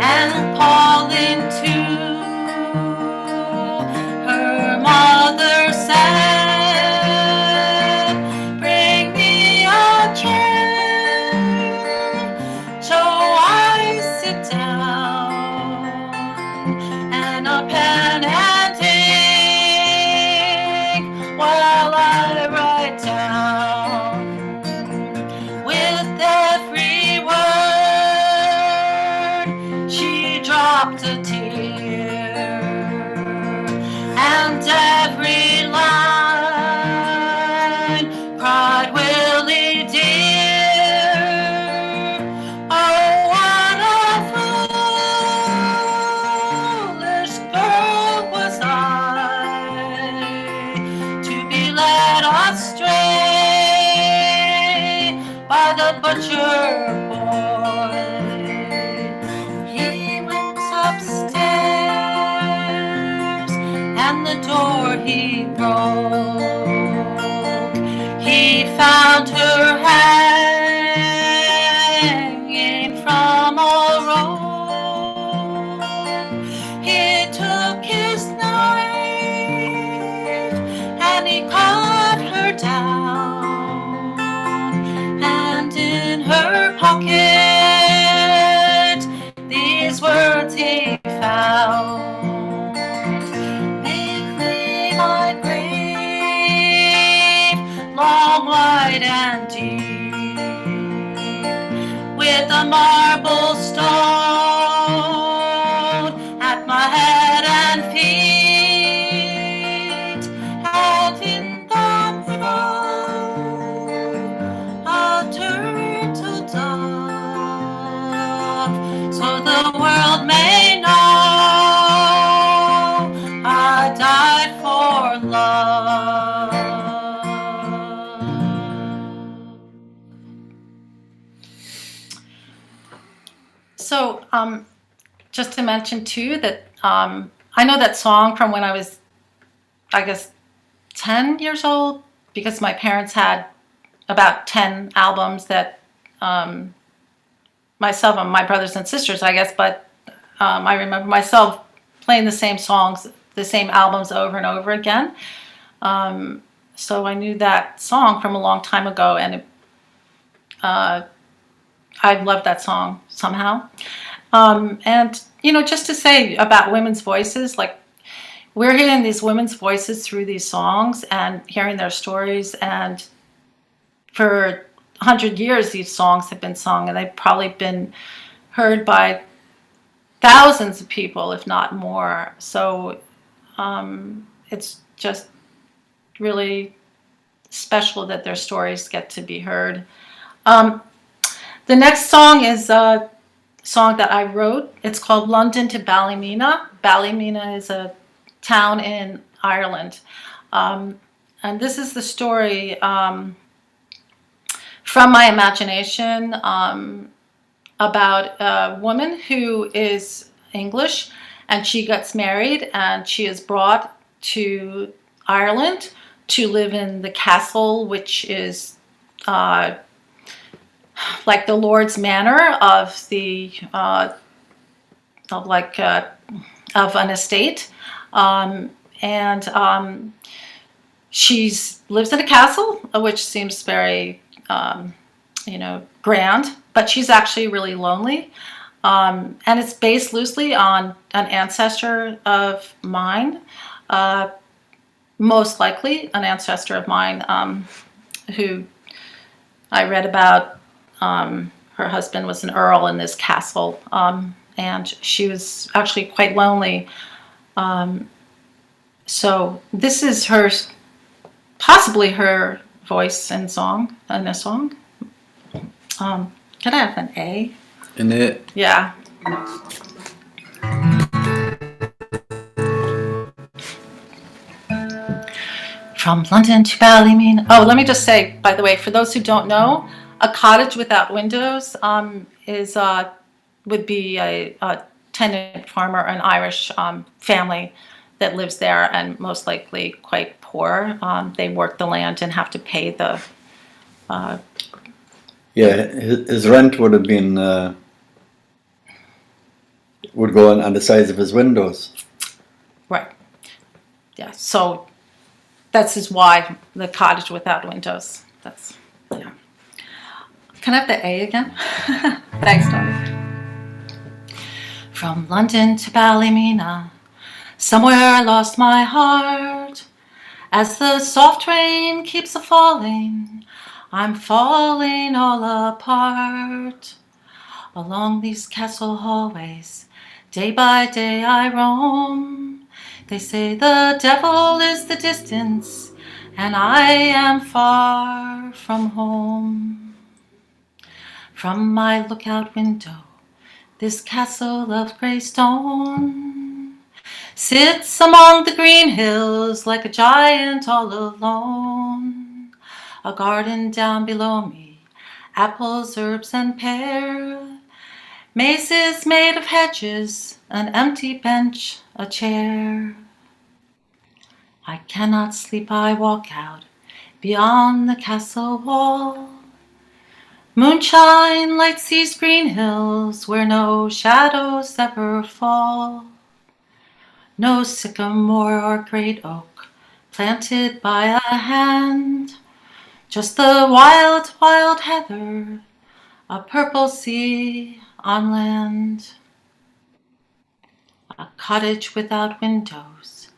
and calling to her mother said, "Bring me a chair." So I sit down and a pen and ink while I write down with every word she dropped a tear, and every line cried, "Willie dear." Oh, what a foolish girl was I to be led astray by the butcher boy. He went upstairs and the door he broke. He found her hanging from a rope. He took his knife and he cut her down, and in her pocket these words he found: "Make me my grave long, wide, and deep, with a marble stone at my head and feet, and in the middle a turtle dove, so the world may know I died for love." So, just to mention too that I know that song from when I was, I guess, 10 years old, because my parents had about 10 albums that myself and my brothers and sisters, I guess, but I remember myself playing the same songs, the same albums over and over again. So I knew that song from a long time ago, and I loved that song somehow. And, just to say about women's voices, like we're hearing these women's voices through these songs and hearing their stories. And for 100 years, these songs have been sung, and they've probably been heard by thousands of people, if not more. So it's just really special that their stories get to be heard. The next song is a song that I wrote. It's called London to Ballymena. Ballymena is a town in Ireland. And this is the story from my imagination about a woman who is English, and she gets married, and she is brought to Ireland to live in the castle, which is like the Lord's Manor of the of an estate, and she lives in a castle, which seems very grand, but she's actually really lonely, and it's based loosely on an ancestor of mine, most likely an ancestor of mine, who I read about. Her husband was an earl in this castle, and she was actually quite lonely. So this is possibly her voice in a song. Can I have an A? In it. Yeah. From London to Ballymena. Oh, let me just say, by the way, for those who don't know, a cottage without windows would be a tenant farmer, an Irish family that lives there, and most likely quite poor. They work the land and have to pay the. His rent would have been would go on the size of his windows. Right. Yeah. So that's why the cottage without windows. That's yeah. Can I have the A again? Thanks, Tony. From London to Ballymena, somewhere I lost my heart. As the soft rain keeps a-falling, I'm falling all apart. Along these castle hallways, day by day I roam. They say the devil is the distance, and I am far from home. From my lookout window, this castle of grey stone sits among the green hills like a giant all alone. A garden down below me, apples, herbs, and pear, mazes made of hedges, an empty bench, a chair. I cannot sleep, I walk out beyond the castle wall. Moonshine lights these green hills where no shadows ever fall. No sycamore or great oak planted by a hand, just the wild, wild heather, a purple sea on land. A cottage without windows,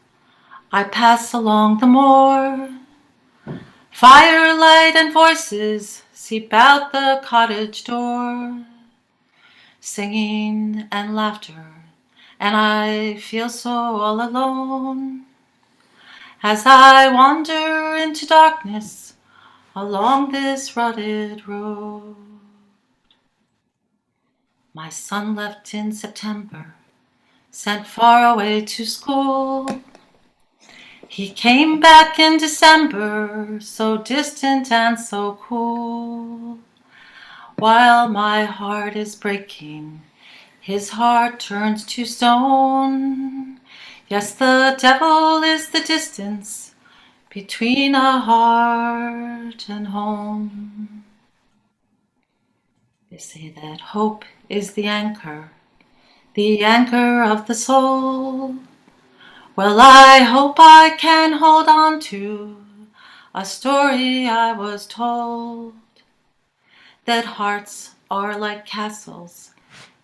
I pass along the moor. Firelight and voices seep out the cottage door, singing and laughter, and I feel so all alone as I wander into darkness along this rutted road. My son left in September, sent far away to school. He came back in December, so distant and so cool. While my heart is breaking, his heart turns to stone. Yes, the devil is the distance between a heart and home. They say that hope is the anchor of the soul. Well, I hope I can hold on to a story I was told, that hearts are like castles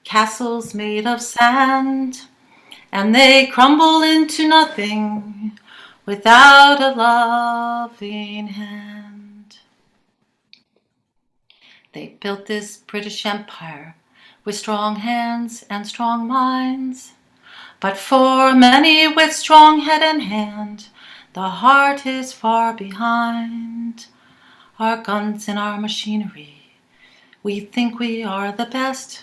castles made of sand, and they crumble into nothing without a loving hand. They built this British Empire with strong hands and strong minds, but for many with strong head and hand, the heart is far behind. Our guns and our machinery, we think we are the best,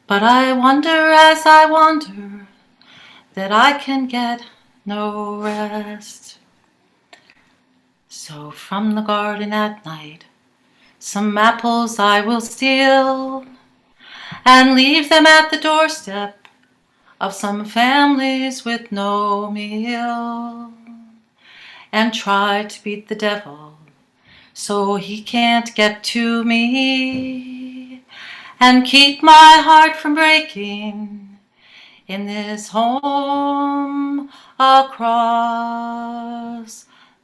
but I wonder as I wander that I can get no rest. So from the garden at night, some apples I will steal and leave them at the doorstep of some families with no meal, and try to beat the devil so he can't get to me, and keep my heart from breaking in this home across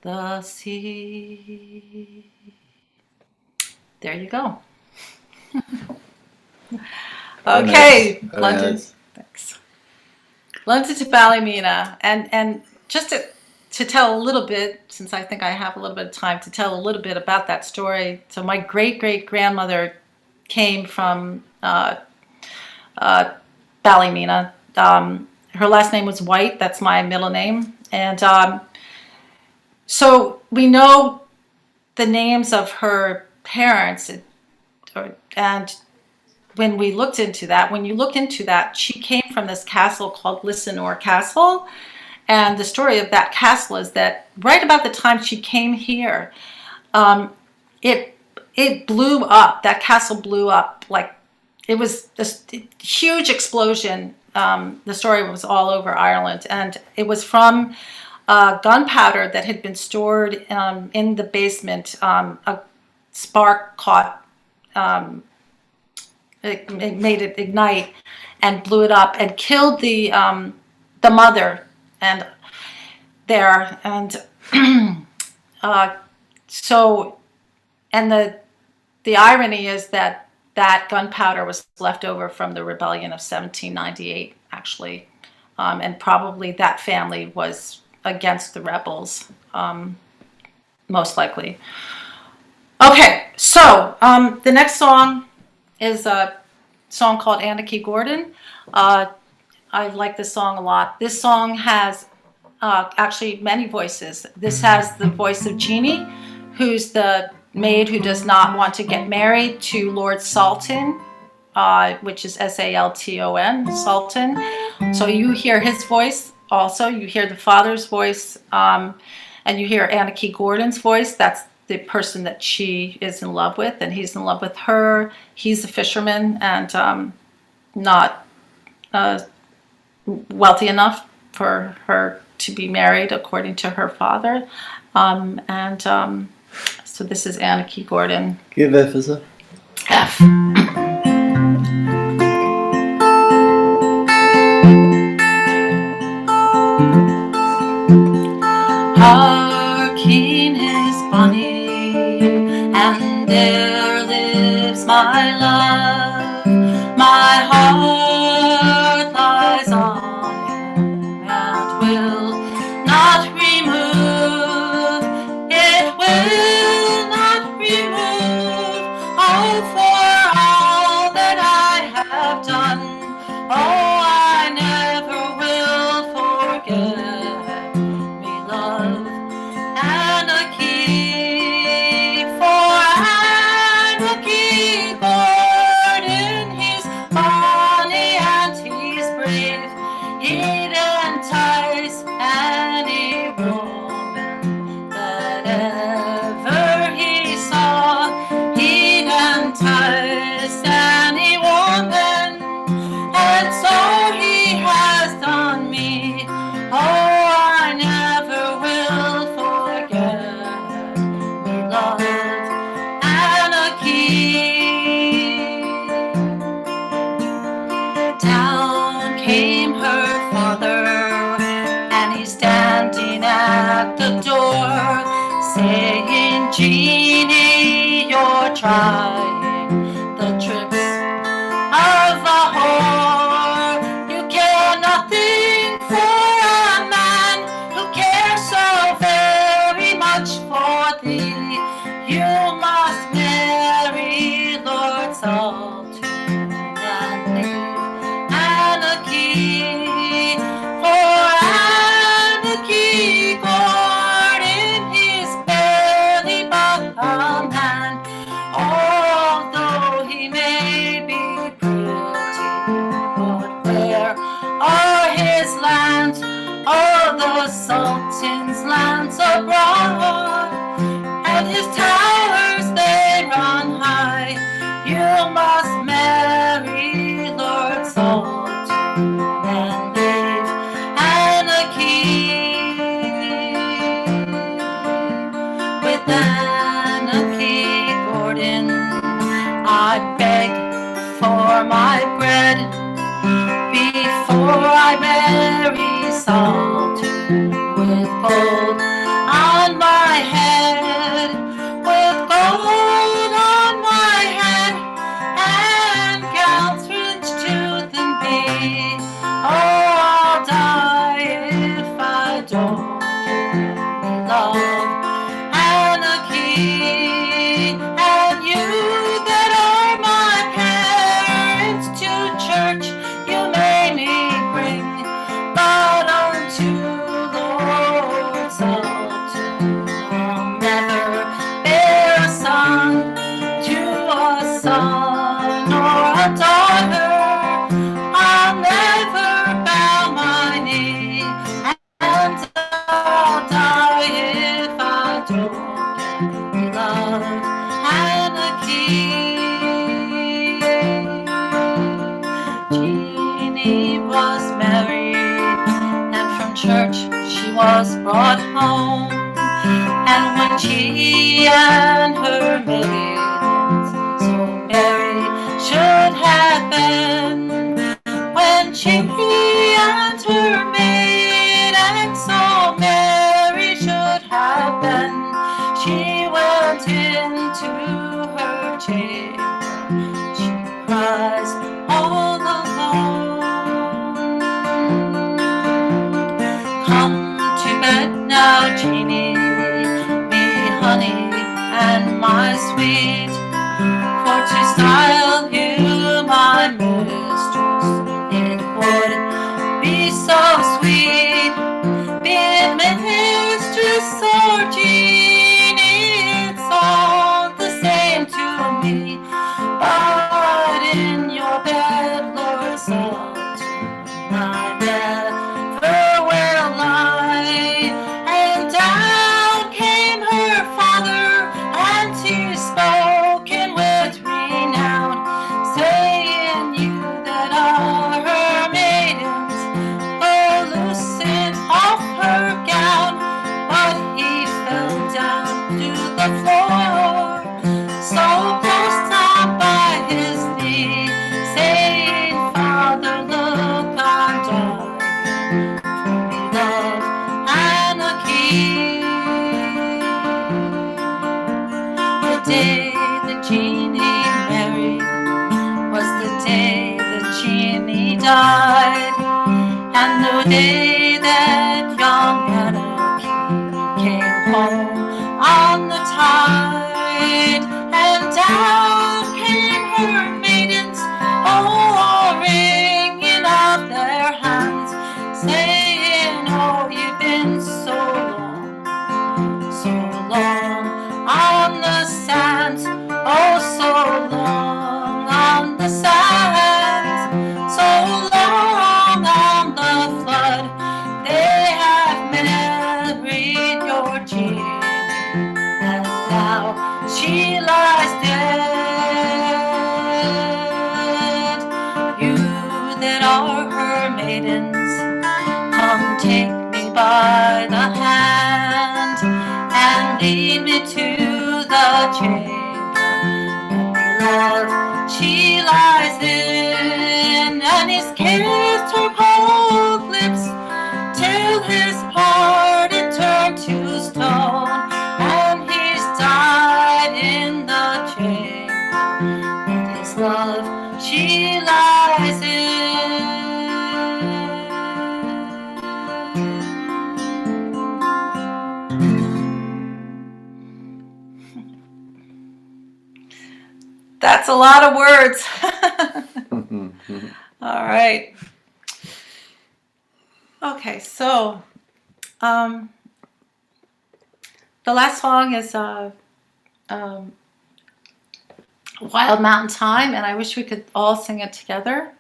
the sea. There you go. Okay, Very London. nice. Thanks. London to Ballymena, and just to tell a little bit, since I think I have a little bit of time to tell a little bit about that story. So my great-great-grandmother came from Ballymena. Her last name was White. That's my middle name. And so we know the names of her parents. And when we looked into that, when you look into that, she came from this castle called Lissanore Castle. And the story of that castle is that right about the time she came here, it blew up. That castle blew up. Like, it was this huge explosion. The story was all over Ireland, and it was from gunpowder that had been stored in the basement. A spark caught, it made it ignite and blew it up and killed the mother and there. And so, and the irony is that gunpowder was left over from the rebellion of 1798, actually, and probably that family was against the rebels, most likely. Okay, so the next song is a song called Anarchy Gordon. I like this song a lot. This song has actually many voices. This has the voice of Jeannie, who's the maid who does not want to get married to Lord Salton, which is Salton, Salton. So you hear his voice also. You hear the father's voice, and you hear Anarchy Gordon's voice. That's the person that she is in love with, and he's in love with her. He's a fisherman and not wealthy enough for her to be married, according to her father. So this is Anarchy Gordon. Give F as a F. Harkening is bonny, and there lives my love. My heart lies on him and will not remove. It will not remove. Oh, for all that I have done. Oh, I never will forget me, love. Anarchy, for Anarchy Gordon, he's bonny and he's brave. He'd entice any woman that ever he saw. He'd entice any woman, and so he has done me. Oh, I never will forget me, love. Anarchy. Down came her father, and he's standing at the door, saying, Jeannie, you're trying the tricks of Anarchy Gordon, I beg for my bread before I marry salt with gold on my head, with gold on my head, and gowns rich tooth and be. Oh, I'll die if I don't love anarchy. And you that are my parents to church, you made me bring, but unto Lord's altar I'll never bear a son, to a son or a daughter. I'll never bow my knee, and I'll die if I don't love anarchy. Jeannie was married, and from church she was brought home. And when she and her maidens so merry should have been, when she and her maidens so merry should have been, she went into her chamber, she cries all alone. Come to bed now, Jeannie, me honey and my sweet, for to style you my mistress, it would be so sweet. Be it mistress or Jeannie, it's all the same to me. But in your bed, Lord Salt, I never will lie. And down came her father, and he spoke in with renown, saying, you that are her maidens, go loosen off her gown. But he fell down to the floor, so close down by his knee, saying, Father, look, I'm dying, for we love anarchy. The day that Jeannie married was the day that Jeannie died, and the day that young anarchy came home on the tide. And down came her maidens, all wringing out their hands, saying, oh, you've been so long on the sands, oh, so long on the sands, so long on the flood. They have married your Jeannie, and now she lies dead. You that are her maidens, come take me by the hand, and lead me to the chamber that love she lies in. And he's kissed her cold lips till his heart it turned to stone, and he's died in the chamber that his love she lies in. That's a lot of words. All right. Okay, so the last song is Wild Mountain Time, and I wish we could all sing it together.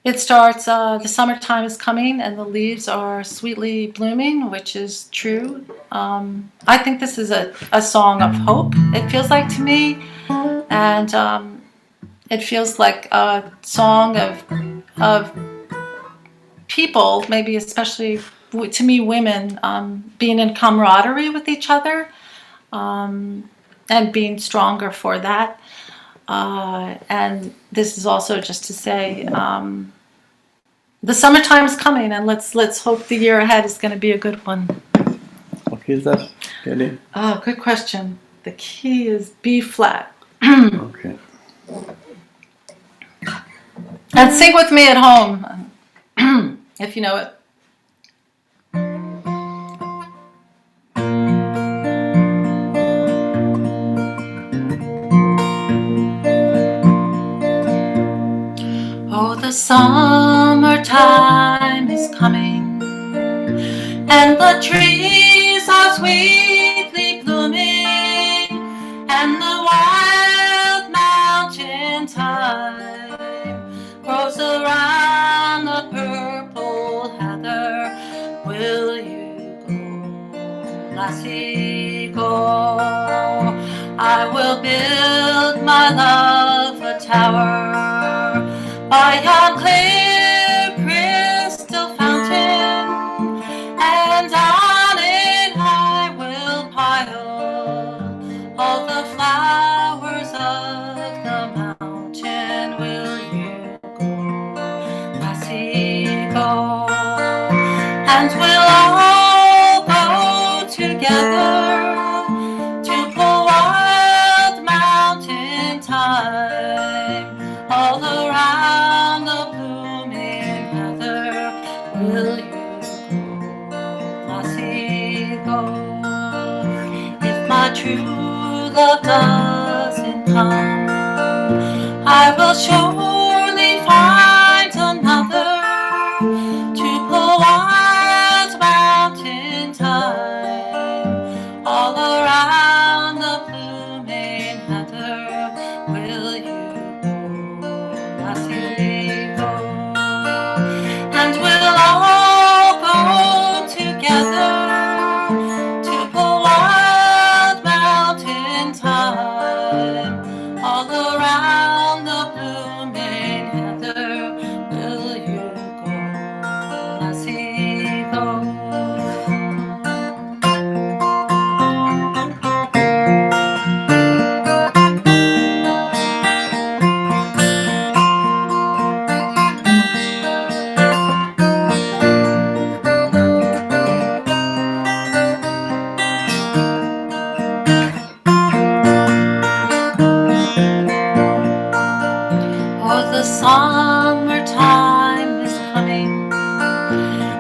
It starts, the summertime is coming and the leaves are sweetly blooming, which is true. I think this is a song of hope, it feels like to me. And it feels like a song of people, maybe especially to me, women being in camaraderie with each other and being stronger for that. And this is also just to say, the summertime is coming, and let's hope the year ahead is going to be a good one. What key is that, Kelly? Oh, good question. The key is B flat. Okay. And sing with me at home, if you know it. Oh, the summertime is coming, and the trees are sweetly blooming, and the wild mountain thyme grows around the purple heather. Will you go, lassie, go? I will build my love a tower by yon clear crystal fountain, and on it I will pile all the flowers of the mountain. Will you go, lassie, go? And we'll all go together to pull wild mountain thyme all around the blooming heather. Will you go, lassie, go? If my true love doesn't come, I will surely find another to pull wild mountain thyme all around the blooming heather. Will you go, lassie, go? And we'll all go together to pull wild mountain thyme all around the blooming heather. Will you go, lassie, go? Oh, the summertime is coming,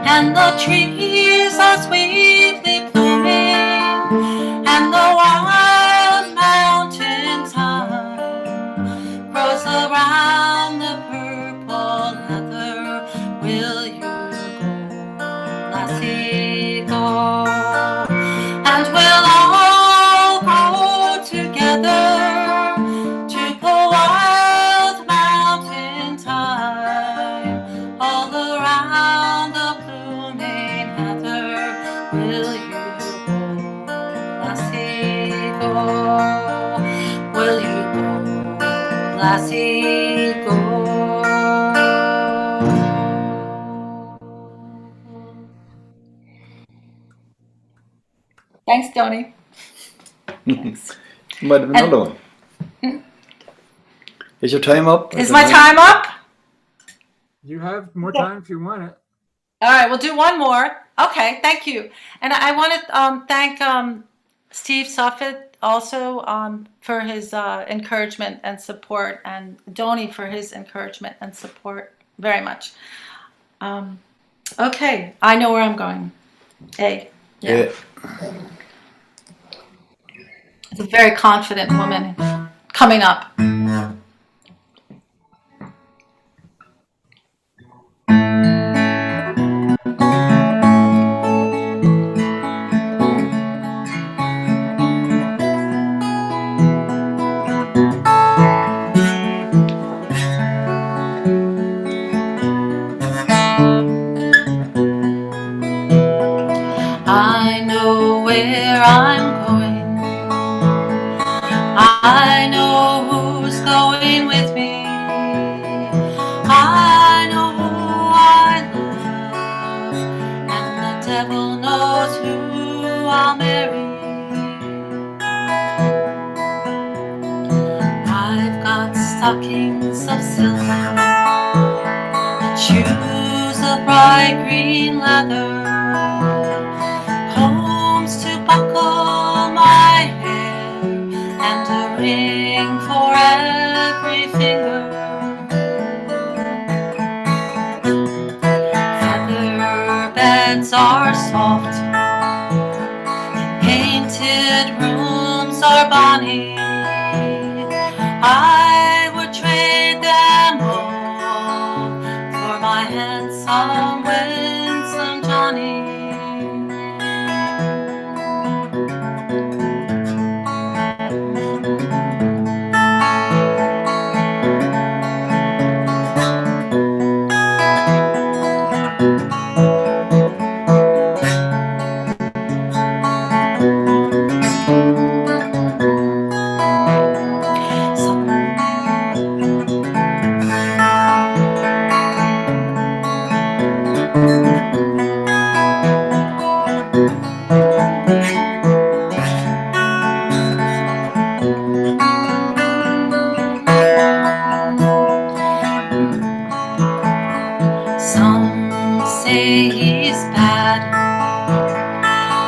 and the trees are sweetly blooming, and the wild mountain thyme grows around the purple heather. Will you go, lassie, go? And we'll all go together to pull wild mountain thyme all around the blooming heather. Will you go, lassie, go? Will you go, lassie, go? Thanks, Tony. Thanks. Might have another one. Is your time up? Is my time up? You have more time if you want it. All right, we'll do one more. Okay, thank you. And I want to thank Steve Suffet also for his encouragement and support, and Donnie for his encouragement and support very much. Okay, I know where I'm going. A. Yeah. It's a very confident woman coming up. I know where I'm going. I know who's going with me. I know who I love, and the stockings of silver, shoes of bright green leather, combs to buckle my hair, and a ring for every finger. Feather beds are soft, painted rooms are bonny. I would trade them all for my handsome, winsome Johnny.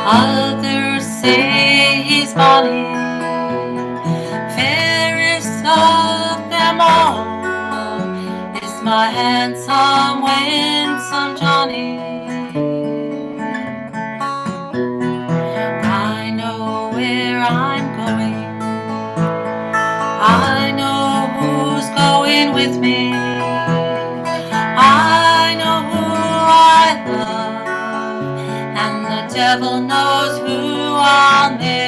Others say he's bonny, fairest of them all is my handsome, winsome Johnny. I know where I'm going, I know who's going with me, I know who I love, and the devil knows who I'll marry.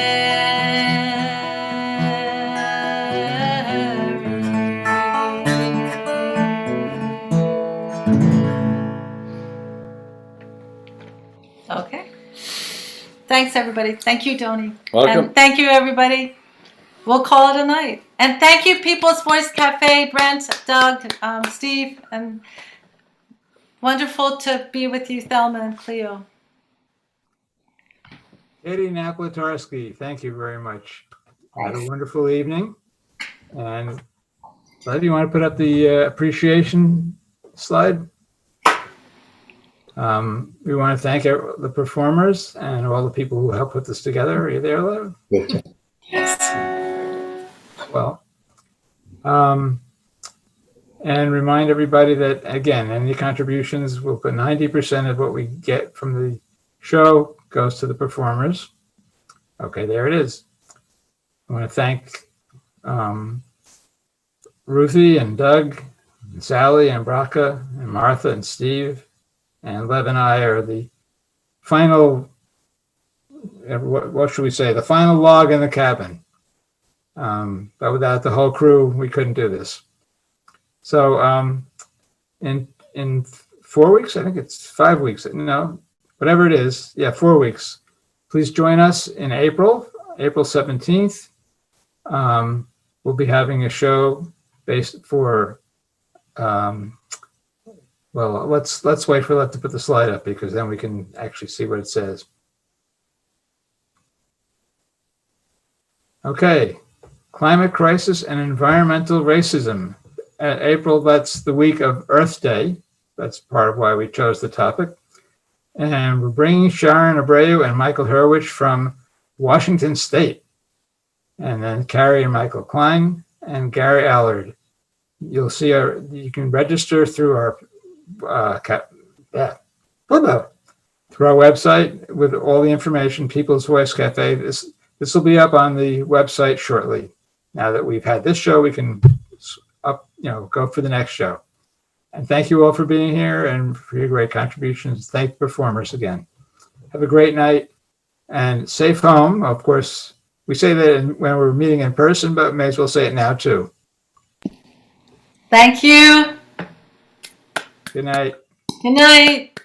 Okay. Thanks, everybody. Thank you, Tony. Welcome. And thank you, everybody. We'll call it a night. And thank you, People's Voice Cafe, Brent, Doug, Steve, and wonderful to be with you, Thelma and Cleo. Katie Naplatarski, thank you very much. Had a wonderful evening. And Lev, you want to put up the appreciation slide? We want to thank the performers and all the people who helped put this together. Are you there, Lev? Yes. Well, and remind everybody that, again, any contributions, we'll put 90% of what we get from the show goes to the performers. Okay, there it is. I want to thank Ruthie and Doug and Sally and Braca and Martha and Steve, and Lev and I are the final, what should we say, the final log in the cabin. But without the whole crew, we couldn't do this. So in 4 weeks, I think it's 5 weeks, no, whatever it is, 4 weeks. Please join us in April 17th. We'll be having a show based for, well, let's wait for Lev to put the slide up, because then we can actually see what it says. Okay, climate crisis and environmental racism. April, that's the week of Earth Day. That's part of why we chose the topic. And we're bringing Sharon Abreu and Michael Hurwitz from Washington State. And then Carrie and Michael Klein and Gary Allard. You'll see you can register through our through our website with all the information, People's Voice Cafe. This will be up on the website shortly. Now that we've had this show, we can go for the next show. And thank you all for being here and for your great contributions. Thank the performers again. Have a great night and safe home. Of course, we say that when we're meeting in person, but may as well say it now too. Thank you. Good night. Good night.